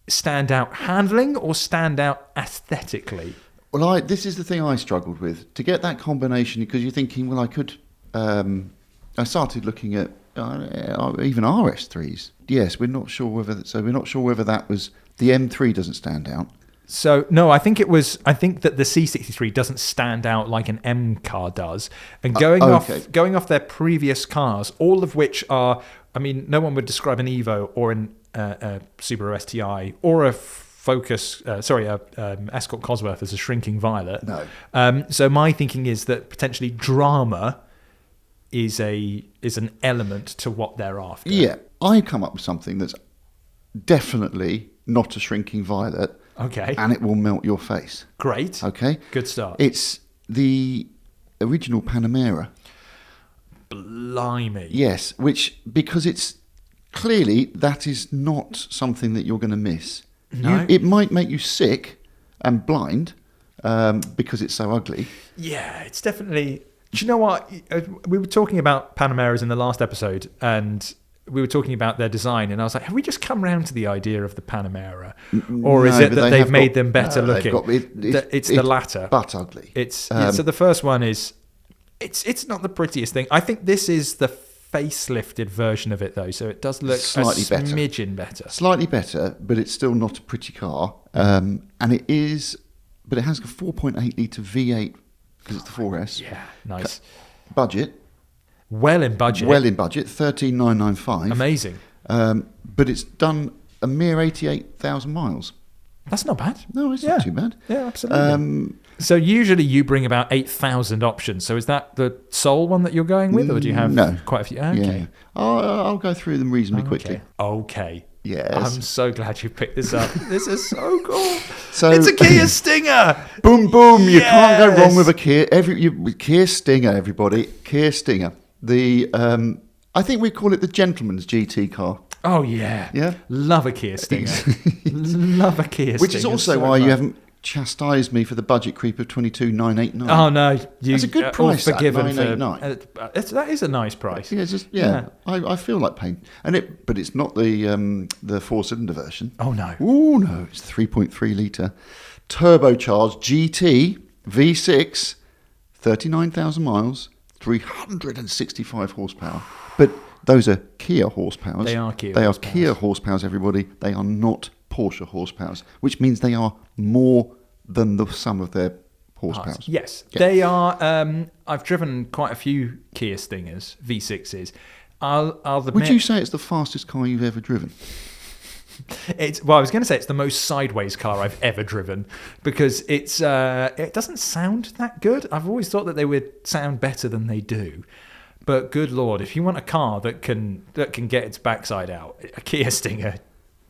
standout handling or standout aesthetically. Well, this is the thing I struggled with, to get that combination, because you're thinking, well, I could... I started looking at even RS3s. Yes, we're not sure whether that was... The M3 doesn't stand out. So, no, I think that the C63 doesn't stand out like an M car does. And going off their previous cars, all of which are... I mean, no one would describe an Evo or an Subaru STI or a Focus, Escort Cosworth as a shrinking violet. No. So my thinking is that potentially drama is an element to what they're after. Yeah, I come up with something that's definitely not a shrinking violet. Okay. And it will melt your face. Great. Okay. Good start. It's the original Panamera. Blimey. Yes, because it's clearly that is not something that you're going to miss. No. It might make you sick and blind because it's so ugly. Yeah, it's definitely... Do you know what? We were talking about Panameras in the last episode, and we were talking about their design, and I was like, have we just come round to the idea of the Panamera? Or is it that they've made them better looking? It's the latter. But ugly. So the first one is... It's not the prettiest thing. I think this is the facelifted version of it, though, so it does look slightly a smidgen better. Slightly better, but it's still not a pretty car. And it is... But it has a 4.8 litre V8 because it's the 4S. Yeah, nice. Budget. Well in budget. 13,995. Amazing. But it's done a mere 88,000 miles. That's not bad. No, it's not too bad. Yeah, absolutely. So usually you bring about 8,000 options. So is that the sole one that you're going with, or do you have quite a few? Okay. Yeah. I'll go through them reasonably quickly. Okay. Yes. I'm so glad you picked this up. This is so cool. So it's a Kia Stinger. Boom, boom. You can't go wrong with a Kia. Kia Stinger, everybody. Kia Stinger. I think we call it the gentleman's GT car. Oh, yeah. Yeah? Love a Kia Stinger. Love a Kia Stinger. Which is also why you haven't chastised me for the budget creep of 22,989. Oh, no. That's a good price, forgiven that, 989. That is a nice price. I feel like paying. But it's not the four-cylinder version. Oh, no. Oh, no. It's 3.3 litre. Turbocharged GT V6, 39,000 miles, 365 horsepower. But those are Kia horsepowers. They are Kia horsepowers. Kia horsepowers, everybody. They are not Porsche horsepowers, which means they are more than the sum of their horsepowers. Yes, they are. I've driven quite a few Kia Stingers, V6s. I'll admit, would you say it's the fastest car you've ever driven? I was going to say it's the most sideways car I've ever driven, because it doesn't sound that good. I've always thought that they would sound better than they do. But good Lord, if you want a car that can get its backside out, a Kia Stinger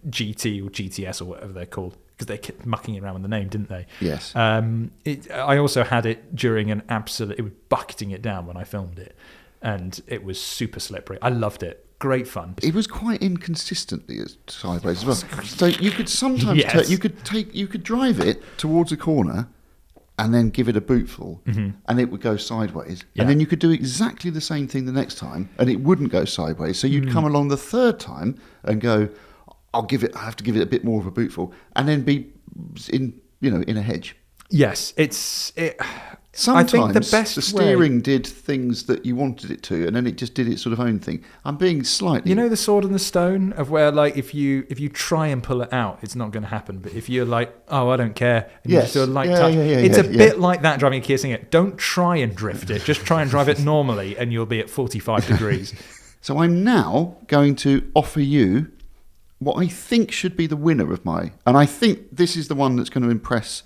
GT or GTS or whatever they're called, because they kept mucking around with the name, didn't they? Yes. I also had it during it was bucketing it down when I filmed it, and it was super slippery. I loved it. Great fun. It was quite inconsistently sideways as well. So you could sometimes you could drive it towards a corner and then give it a bootful, and it would go sideways. Yeah. And then you could do exactly the same thing the next time, and it wouldn't go sideways. So you'd come along the third time and go, I have to give it a bit more of a bootful, and then be in a hedge. Yes, Sometimes I think the steering did things that you wanted it to, and then it just did its sort of own thing. I'm being slightly... You know the sword and the stone of where, like, if you try and pull it out, it's not going to happen. But if you're like, oh, I don't care, and you just do a light touch, it's a bit like that driving a Kia Stinger. Don't try and drift it. Just try and drive it normally, and you'll be at 45 degrees. So I'm now going to offer you what I think should be the winner of my... And I think this is the one that's going to impress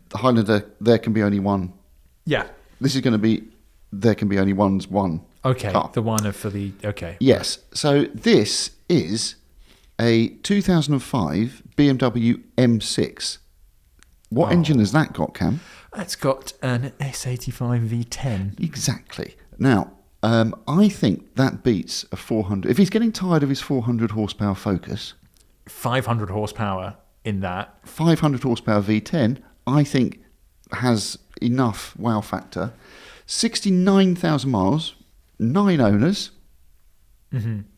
the Highlander. There can be only one. Yeah. This is going to be There Can Be Only One. Okay, car. the one for the... Okay. Yes. So this is a 2005 BMW M6. What engine has that got, Cam? It's got an S85 V10. Exactly. Now, I think that beats a 400... If he's getting tired of his 400 horsepower Focus... 500 horsepower in that. 500 horsepower V10, I think, has enough wow factor. 69,000 miles, 9 owners.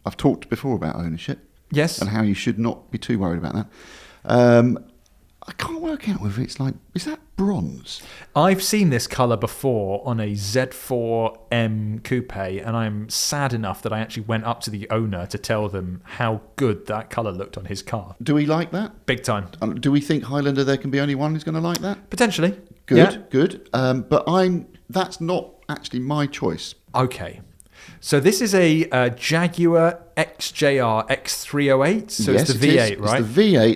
I've talked before about ownership. Yes. And how you should not be too worried about that. I can't work out whether it's like, is that bronze? I've seen this colour before on a Z4M coupe, and I'm sad enough that I actually went up to the owner to tell them how good that colour looked on his car. Do we like that? Big time. Do we think Highlander there can be only one who's going to like that? Potentially. Good, Yeah. good. But that's not actually my choice. Okay. So this is a Jaguar XJR X308. So Yes, it's the V8, it is. right?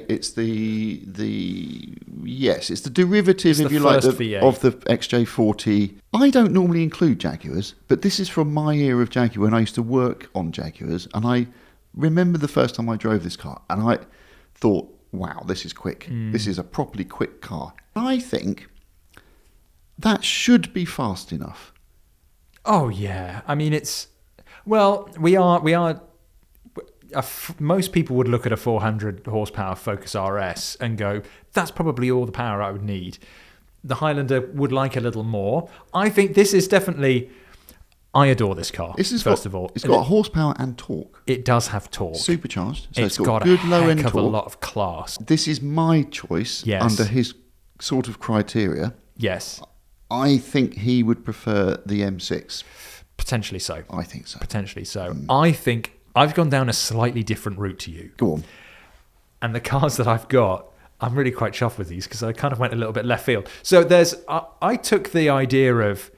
It's the V8. It's it's the derivative, It's if the you like, first V8. of the XJ40. I don't normally include Jaguars, but this is from my era of Jaguar, and I used to work on Jaguars, and I remember the first time I drove this car, and I thought, wow, this is quick. This is a properly quick car. I think that should be fast enough. Oh yeah, I mean we are. Most people would look at a 400 horsepower Focus RS and go, "That's probably all the power I would need." The Highlander would like a little more. I think this is definitely. I adore this car. First of all, it's got horsepower and torque. It does have torque, Supercharged, so it's got good a low end heck of torque. a lot of class. This is my choice under his sort of criteria. Yes, I think he would prefer the M6. potentially so. I think so. Potentially so. I think I've gone down a slightly different route to you. Go on. And the cars that I've got, I'm really quite chuffed with these because I kind of went a little bit left field. So I took the idea of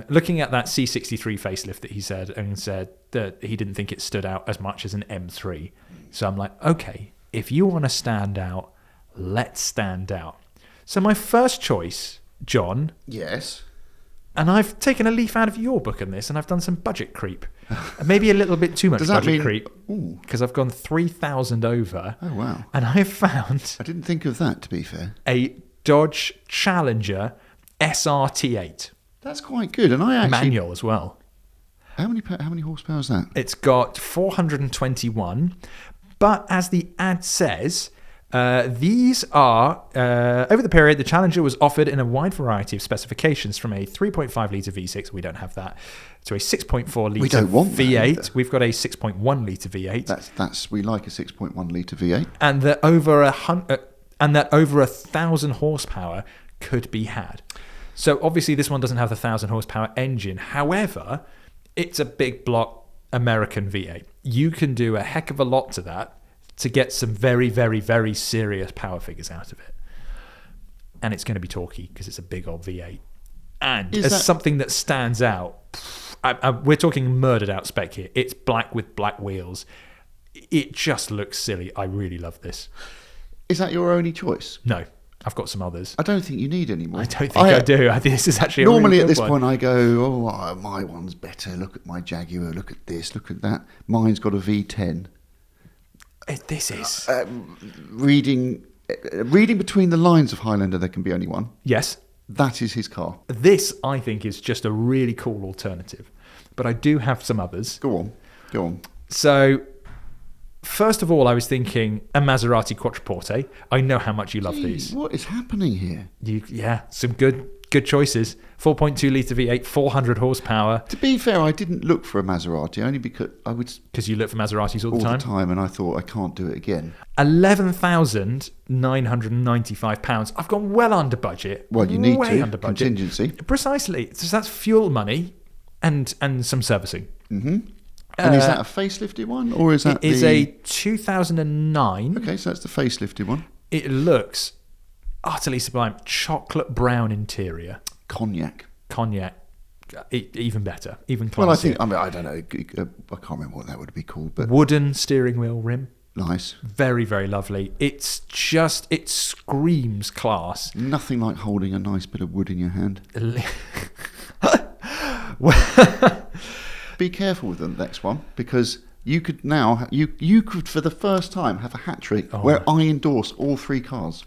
looking at that C63 facelift that he said and said that he didn't think it stood out as much as an M3. So I'm like, okay, if you want to stand out, let's stand out. So my first choice, John, Yes. and I've taken a leaf out of your book on this, and I've done some budget creep. Maybe a little bit too much Does that budget mean creep, because I've gone 3,000 over. Oh, wow. And I've found I didn't think of that, to be fair. a Dodge Challenger SRT8. That's quite good. And I actually... Manual as well. How many horsepower is that? It's got 421, but as the ad says... these are, over the period, the Challenger was offered in a wide variety of specifications from a 3.5 litre V6, we don't have that, to a 6.4 litre We don't want that V8. either. We've got a 6.1 litre V8. We like a 6.1 litre V8. And that over 1,000 horsepower could be had. So obviously this one doesn't have the 1,000 horsepower engine. However, it's a big block American V8. You can do a heck of a lot to that to get some very, very, very serious power figures out of it. And it's going to be torquey because it's a big old V8. And something that stands out, we're talking murdered out spec here. It's black with black wheels. It just looks silly. I really love this. Is that your only choice? No, I've got some others. I don't think you need any more. I don't think I do. I think this is actually a normally really at good this one. point I go, oh, my one's better. Look at my Jaguar. Look at this. Look at that. Mine's got a V10. This is... reading between the lines of Highlander, there can be only one. Yes. That is his car. This, I think, is just a really cool alternative. But I do have some others. Go on. So, first of all, I was thinking a Maserati Quattroporte. I know how much you love these. What is happening here? Some good choices. 4.2 litre V8, 400 horsepower. To be fair, I didn't look for a Maserati, only because I would... Because you look for Maseratis all the time? And I thought, I can't do it again. £11,995. I've gone well under budget. Well, you need way to. Under budget. Contingency. Precisely. So that's fuel money and some servicing. Mm-hmm. And is that a facelifted one? Or is that It is a 2009. Okay, so that's the facelifted one. It looks utterly sublime. Chocolate brown interior. Cognac. Even better. Even classier. Well, I think, I don't know. I can't remember what that would be called. But wooden steering wheel rim. Nice. Very, very lovely. It screams class. Nothing like holding a nice bit of wood in your hand. Be careful with the next one, because you could now, you could for the first time have a hat trick where I endorse all three cars.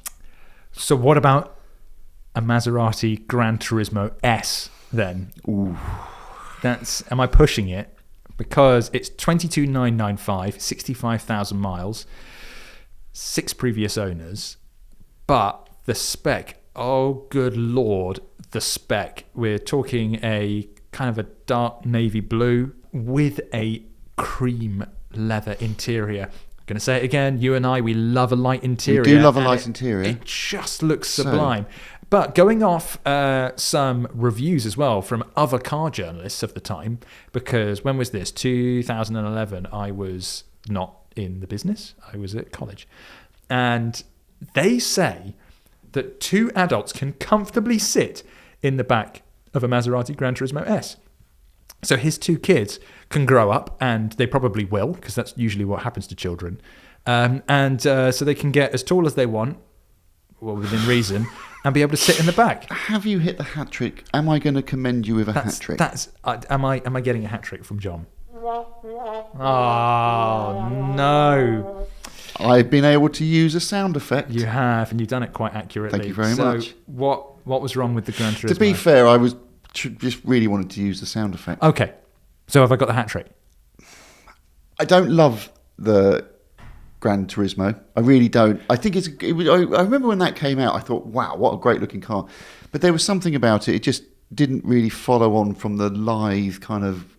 So what about a Maserati Gran Turismo S then? Ooh. Am I pushing it? Because it's 22,995, 65,000 miles, 6 previous owners, but the spec, oh good lord, the spec. We're talking a kind of a dark navy blue with a cream leather interior. going to say it again. You and I, we love a light interior. We do love a light interior. It just looks sublime. But going off some reviews as well from other car journalists of the time, because when was this? 2011. I was not in the business. I was at college. And they say that 2 adults can comfortably sit in the back of a Maserati Gran Turismo S. So his 2 kids can grow up, and they probably will, because that's usually what happens to children. So they can get as tall as they want, well, within reason, and be able to sit in the back. Have you hit the hat trick? Am I going to commend you with a hat trick? Am I getting a hat trick from John? Oh, no. I've been able to use a sound effect. You have, and you've done it quite accurately. Thank you very much. What was wrong with the Gran Turismo? To be fair, I was just really wanted to use the sound effect. Okay. So have I got the hat trick? I don't love the Gran Turismo. I really don't. I think I remember when that came out, I thought, wow, what a great looking car. But there was something about it. It just didn't really follow on from the lithe kind of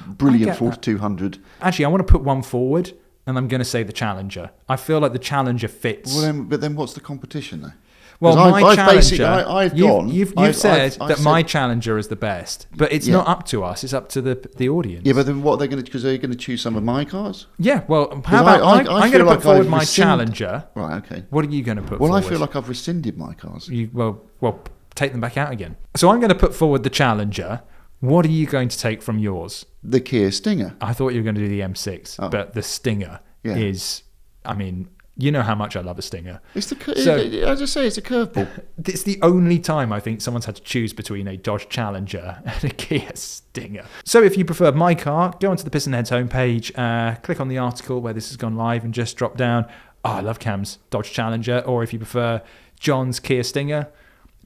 brilliant 4200. Actually, I want to put one forward, and I'm going to say the Challenger. I feel like the Challenger fits. But then what's the competition though? Well, my Challenger, you've said that my Challenger is the best, but it's not up to us. It's up to the audience. Yeah, but then what are they going to? Because they're going to choose some of my cars. Yeah, well, how about I'm going to put forward my Challenger. Right, okay. What are you going to put forward? Well, I feel like I've rescinded my cars. Well, take them back out again. So I'm going to put forward the Challenger. What are you going to take from yours? The Kia Stinger. I thought you were going to do the M6, but the Stinger is, I mean, you know how much I love a Stinger. As I say, it's a curveball. It's the only time I think someone's had to choose between a Dodge Challenger and a Kia Stinger. So if you prefer my car, go onto the PistonHeads homepage, click on the article where this has gone live, and just drop down, I love Cam's Dodge Challenger. Or if you prefer John's Kia Stinger,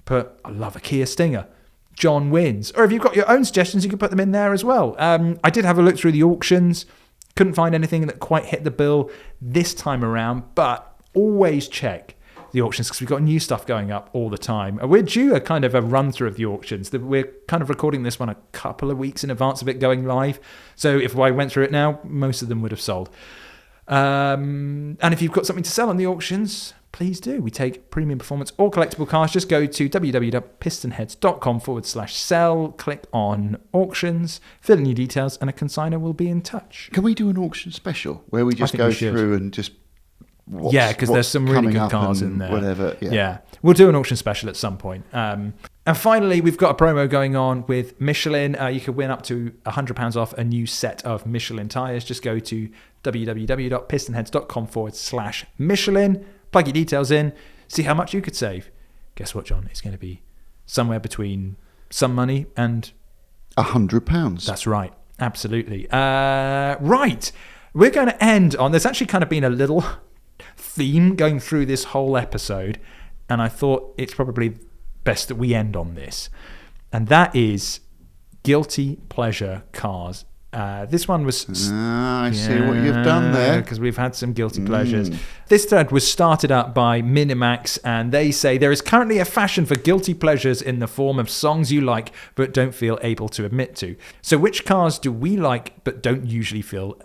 put, I love a Kia Stinger. John wins. Or if you've got your own suggestions, you can put them in there as well. I did have a look through the auctions. Couldn't find anything that quite hit the bill this time around, but always check the auctions because we've got new stuff going up all the time. We're due a kind of a run through of the auctions. We're kind of recording this one a couple of weeks in advance of it going live. So if I went through it now, most of them would have sold. And if you've got something to sell on the auctions, please do. We take premium performance or collectible cars. Just go to www.pistonheads.com/sell, click on auctions, fill in your details, and a consignor will be in touch. Can we do an auction special where we just go through and just because there's some really good cars in there. Whatever. Yeah. We'll do an auction special at some point. And finally, we've got a promo going on with Michelin. You can win up to £100 off a new set of Michelin tyres. Just go to www.pistonheads.com/Michelin. Plug your details in, see how much you could save. Guess what, John? It's going to be somewhere between some money and £100. That's right. Absolutely. Right. We're going to end on, there's actually kind of been a little theme going through this whole episode, and I thought it's probably best that we end on this. And that is guilty pleasure cars. This one was... I see what you've done there. Because we've had some guilty pleasures. This thread was started up by Minimax, and they say, there is currently a fashion for guilty pleasures in the form of songs you like but don't feel able to admit to. So which cars do we like but don't usually feel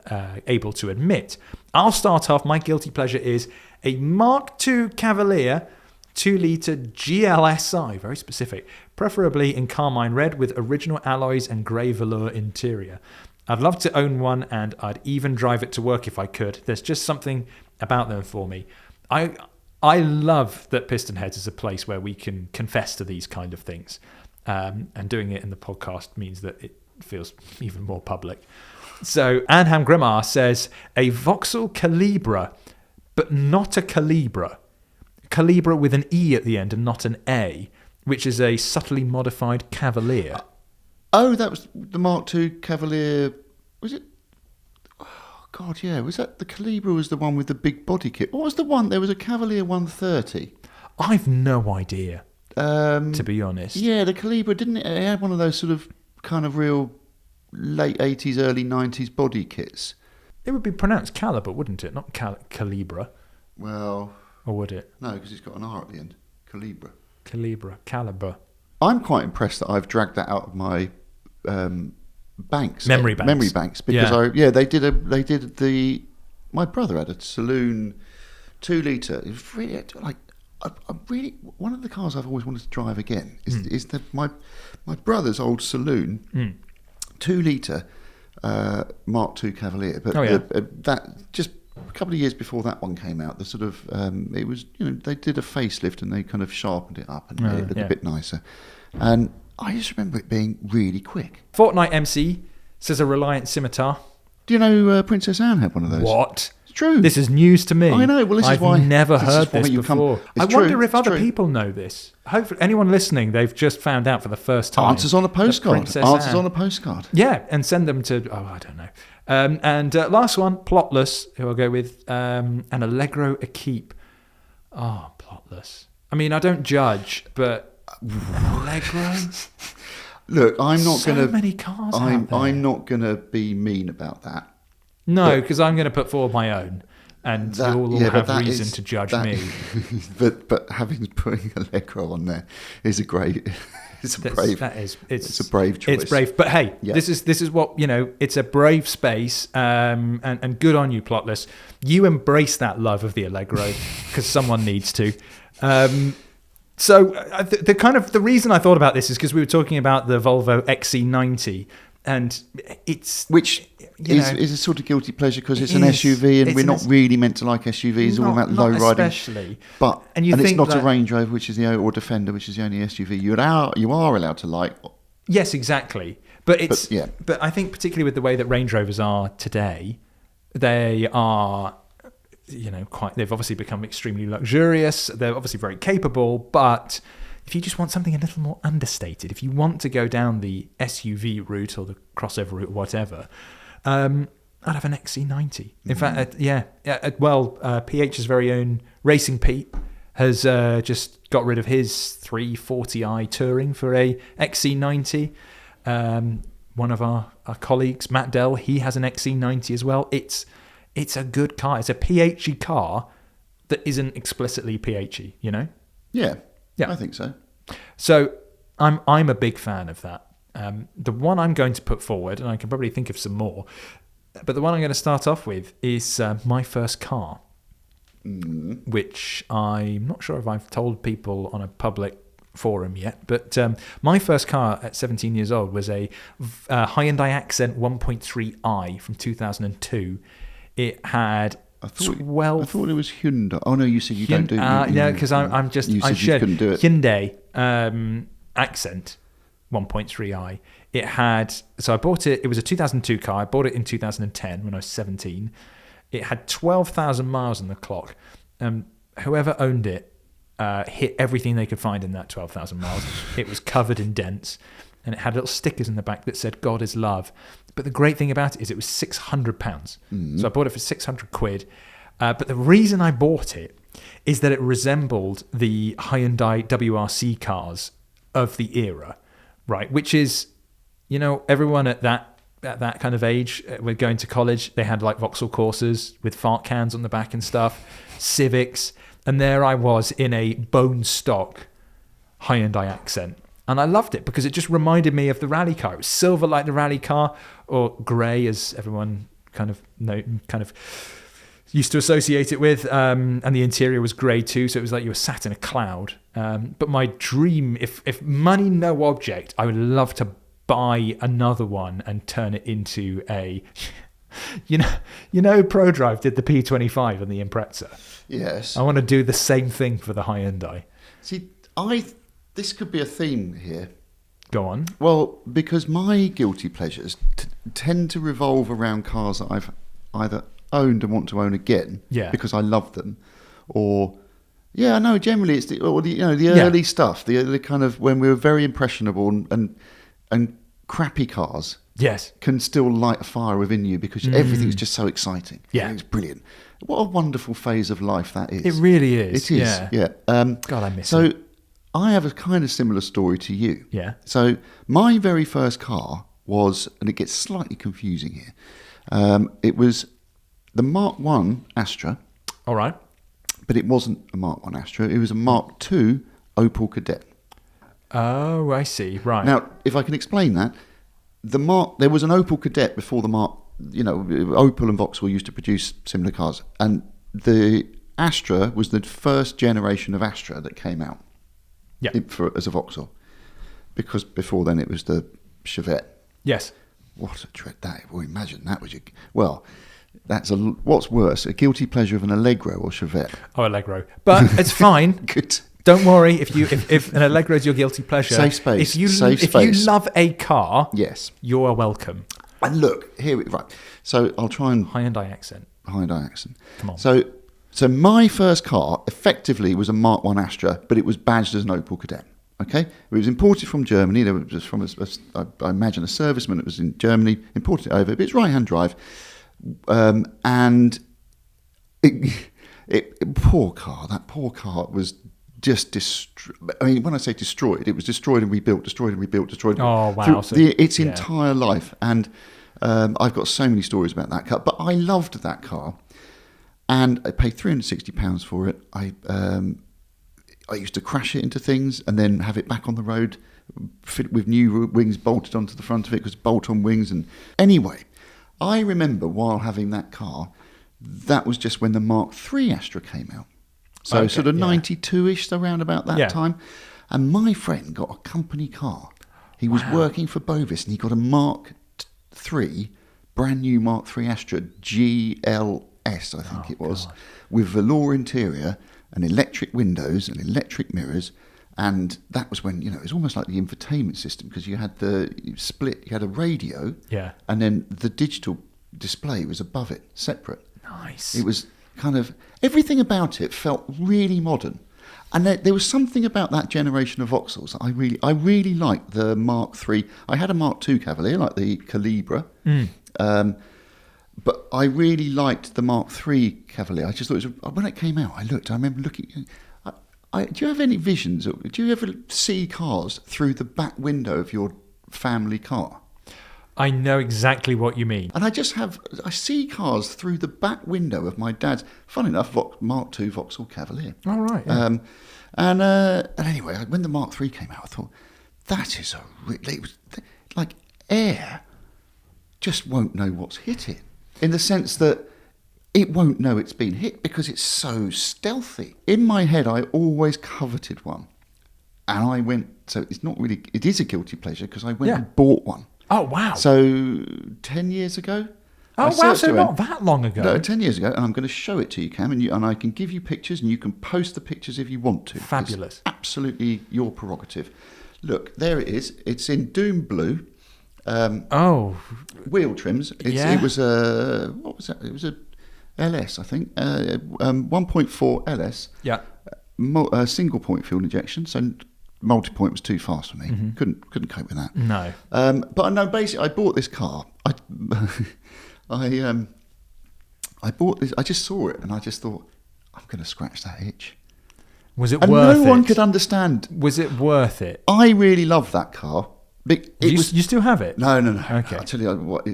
able to admit? I'll start off. My guilty pleasure is a Mark II Cavalier 2-litre GLSI, very specific, preferably in carmine red with original alloys and grey velour interior. I'd love to own one, and I'd even drive it to work if I could. There's just something about them for me. I love that PistonHeads is a place where we can confess to these kind of things. And doing it in the podcast means that it feels even more public. So Anham Grimar says, a Vauxhall Calibra, but not a Calibra. Calibra with an E at the end and not an A, which is a subtly modified Cavalier. Oh, that was the Mark II Cavalier. Was it? Oh, God, yeah. Was that the Calibra was the one with the big body kit? What was the one? There was a Cavalier 130. I've no idea, to be honest. Yeah, the Calibra, didn't it? It had one of those sort of kind of real late 80s, early 90s body kits. It would be pronounced Caliber, wouldn't it? Not Calibra. Well... Or would it? No, because it's got an R at the end. Calibra. Caliber. I'm quite impressed that I've dragged that out of my banks. Memory banks. Because they did the my brother had a saloon 2 litre. It was really like I really one of the cars I've always wanted to drive again is my brother's old saloon 2 litre Mark II Cavalier. But that just a couple of years before that one came out, the sort of it was they did a facelift and they kind of sharpened it up and made it look a bit nicer. And I just remember it being really quick. Fortnite MC says a Reliant Scimitar. Do you know Princess Anne had one of those? What? It's true. This is news to me. I know. Well, I've never heard this before. I wonder if other true. people know this. Hopefully, anyone listening, they've just found out for the first time. Answers on a postcard. On a postcard. Yeah, and send them to. Oh, I don't know. And last one, Plotless, who I'll go with, an Allegro Equipe. Oh, Plotless. I mean, I don't judge, but Allegro. Look, I'm not going to. So many cars out there. I'm not going to be mean about that. No, because I'm going to put forward my own, and you'll all have reason to judge me. But putting Allegro on there is a great. It's a brave choice. It's brave, but hey, this is what It's a brave space, and good on you, Plotless. You embrace that love of the Allegro because someone needs to. So the reason I thought about this is because we were talking about the Volvo XC90, and it's is a sort of guilty pleasure because it's an SUV, and we're not really meant to like SUVs. It's all about low riding, especially. And it's not a Range Rover, which is or Defender, which is the only SUV you are allowed to like. Yes, exactly. But I think particularly with the way that Range Rovers are today, they are. They've obviously become extremely luxurious. They're obviously very capable, but if you just want something a little more understated, if you want to go down the SUV route or the crossover route, whatever, I'd have an XC90. In fact, PH's very own Racing Pete has just got rid of his 340i Touring for a XC90. One of our colleagues, Matt Dell, he has an XC90 as well. It's a good car. It's a PHE car that isn't explicitly PHE, Yeah, I think so. So I'm a big fan of that. The one I'm going to put forward, and I can probably think of some more, but the one I'm going to start off with is my first car, which I'm not sure if I've told people on a public forum yet, but my first car at 17 years old was a Hyundai Accent 1.3i from 2002. It had 12. I thought it was Hyundai. Oh no, you said you don't do. No, because I'm just. You said you couldn't do it. Hyundai Accent 1.3i. It had. So I bought it. It was a 2002 car. I bought it in 2010 when I was 17. It had 12,000 miles on the clock. Whoever owned it hit everything they could find in that 12,000 miles. It was covered in dents, and it had little stickers in the back that said "God is love." But the great thing about it is it was £600. So I bought it for £600. But the reason I bought it is that it resembled the Hyundai WRC cars of the era, right? Which is, everyone at that kind of age, we're going to college, they had like Vauxhall Corsas with fart cans on the back and stuff, Civics, and there I was in a bone stock Hyundai Accent. And I loved it because it just reminded me of the rally car. It was silver like the rally car, or grey as everyone kind of used to associate it with. And the interior was grey too, so it was like you were sat in a cloud. But my dream, if money no object, I would love to buy another one and turn it into a... ProDrive did the P25 on the Impreza. Yes. I want to do the same thing for the Hyundai. See, this could be a theme here. Go on. Well, because my guilty pleasures tend to revolve around cars that I've either owned and want to own again because I love them, or generally it's the early stuff, the kind of when we were very impressionable and crappy cars. Yes, can still light a fire within you because everything's just so exciting. Yeah, it's brilliant. What a wonderful phase of life that is. It really is. It is. Yeah. God, I miss it. So I have a kind of similar story to you. Yeah. So my very first car was, and it gets slightly confusing here, it was the Mark I Astra. All right. But it wasn't a Mark I Astra. It was a Mark II Opel Kadett. Oh, I see. Right. Now, if I can explain that, there was an Opel Kadett before the Mark Opel and Vauxhall used to produce similar cars, and the Astra was the first generation of Astra that came out as a Vauxhall, because before then it was the Chevette. Yes. What a tread that! Well, imagine that was what's worse, a guilty pleasure of an Allegro or Chevette? Oh, Allegro, but it's fine. Good. Don't worry if an Allegro is your guilty pleasure. Safe space. If you love a car, yes, you are welcome. And look right. So I'll try and Hyundai accent. Come on. So my first car effectively was a Mark 1 Astra, but it was badged as an Opel Kadett. Okay, it was imported from Germany. There was from I imagine a serviceman that was in Germany, imported it over. But it's right-hand drive, and poor car. That poor car was just destroyed. I mean, when I say destroyed, it was destroyed and rebuilt, destroyed and rebuilt, destroyed. Oh wow! Its entire life, and I've got so many stories about that car. But I loved that car, and I paid £360 for it. I used to crash it into things and then have it back on the road, fit with new wings bolted onto the front of it because bolt-on wings. And anyway, I remember while having that car, that was just when the Mark III Astra came out. So sort of 92-ish, around about that time. And my friend got a company car. He was working for Bovis, and he got a Mark III, brand new Mark III Astra GLS, I think it was, with velour interior and electric windows and electric mirrors. And that was when, it was almost like the infotainment system, because you had you had a radio, and then the digital display was above it, separate. Nice. It was kind of, everything about it felt really modern. And there was something about that generation of Vauxhalls. I really liked the Mark III. I had a Mark II Cavalier, like the Calibra. But I really liked the Mark III Cavalier. I just thought when it came out, I remember looking. Do you have any visions? Do you ever see cars through the back window of your family car? I know exactly what you mean. And I see cars through the back window of my dad's, fun enough, Mark II Vauxhall Cavalier. Oh, right. Yeah. And anyway, when the Mark III came out, I thought, that is it was like air just won't know what's hit it. In the sense that it won't know it's been hit because it's so stealthy. In my head, I always coveted one. And I went, so it is a guilty pleasure because I went and bought one. Oh, wow. So 10 years ago. Oh, wow, so not that long ago. No, 10 years ago. And I'm going to show it to you, Cam, and I can give you pictures and you can post the pictures if you want to. Fabulous. It's absolutely your prerogative. Look, there it is. It's in Doom Blue. Wheel trims. It was a, what was that? It was a LS, I think. 1.4 LS. Yeah. Single point fuel injection. So multi-point was too fast for me. Mm-hmm. Couldn't cope with that. No. But no, basically, I bought this car. I bought this. I just saw it and I just thought, I'm going to scratch that itch. Was it worth it? No one could understand. Was it worth it? I really love that car. You still have it? No. Okay. I'll tell you what.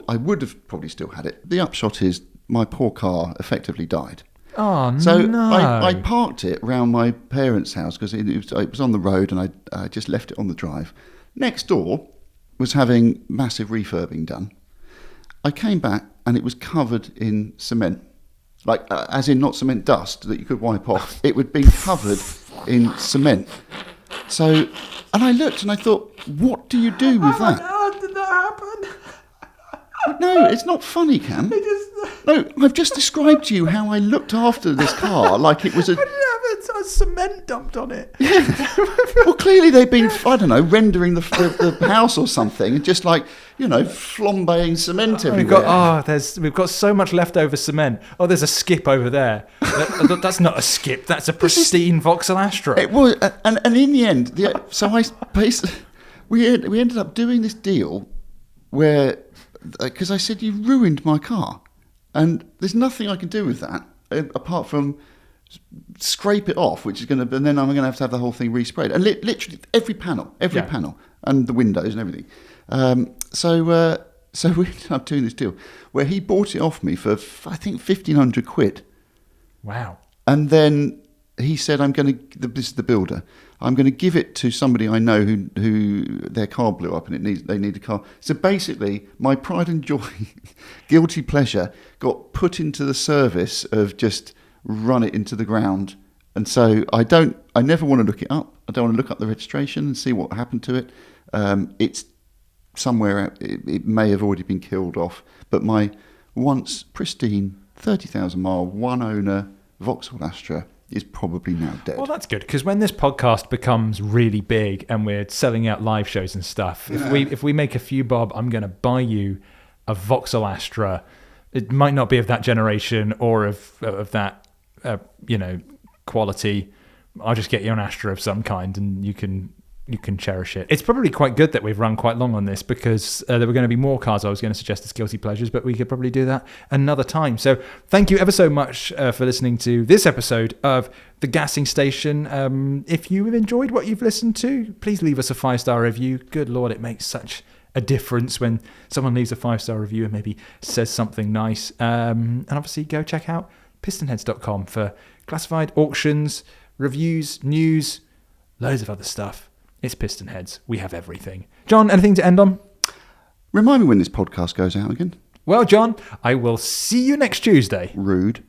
I would have probably still had it. The upshot is my poor car effectively died. Oh, so no. I parked it round my parents' house because it was on the road and I just left it on the drive. Next door was having massive refurbing done. I came back and it was covered in cement. Like, as in not cement dust that you could wipe off. It would be covered in cement. So, and I looked and I thought, what do you do with that? Oh, did that happen? No, it's not funny, Cam. No, I've just described to you how I looked after this car like it was a... I didn't have a cement dumped on it. Yeah. Well, clearly they've been, I don't know, rendering the house or something, and just like, flambeing cement everywhere. We've got so much leftover cement. Oh, there's a skip over there. That's not a skip. That's a pristine Vauxhall Astra. It was, and in the end, we ended up doing this deal where, because I said, you ruined my car. And there's nothing I can do with that apart from scrape it off, which is going to, and then I'm going to have the whole thing resprayed. And literally every panel, and the windows and everything. So we ended up doing this deal where he bought it off me for, I think, 1,500 quid. Wow. And then he said, this is the builder, I'm going to give it to somebody I know who their car blew up and they need a car. So basically, my pride and joy, guilty pleasure, got put into the service of just run it into the ground. And so I never want to look it up. I don't want to look up the registration and see what happened to it. It's somewhere out, it may have already been killed off. But my once pristine 30,000 mile, one owner Vauxhall Astra is probably now dead. Well, that's good, because when this podcast becomes really big and we're selling out live shows and stuff, if we make a few bob, I'm going to buy you a Vauxhall Astra. It might not be of that generation or of that quality. I'll just get you an Astra of some kind, and you can cherish it. It's probably quite good that we've run quite long on this, because there were going to be more cars I was going to suggest as guilty pleasures, but we could probably do that another time. So thank you ever so much for listening to this episode of The Gassing Station. If you have enjoyed what you've listened to, please leave us a 5-star review. Good Lord, it makes such a difference when someone leaves a 5-star review and maybe says something nice. And obviously go check out PistonHeads.com for classified auctions, reviews, news, loads of other stuff. It's PistonHeads. We have everything. John, anything to end on? Remind me when this podcast goes out again. Well, John, I will see you next Tuesday. Rude.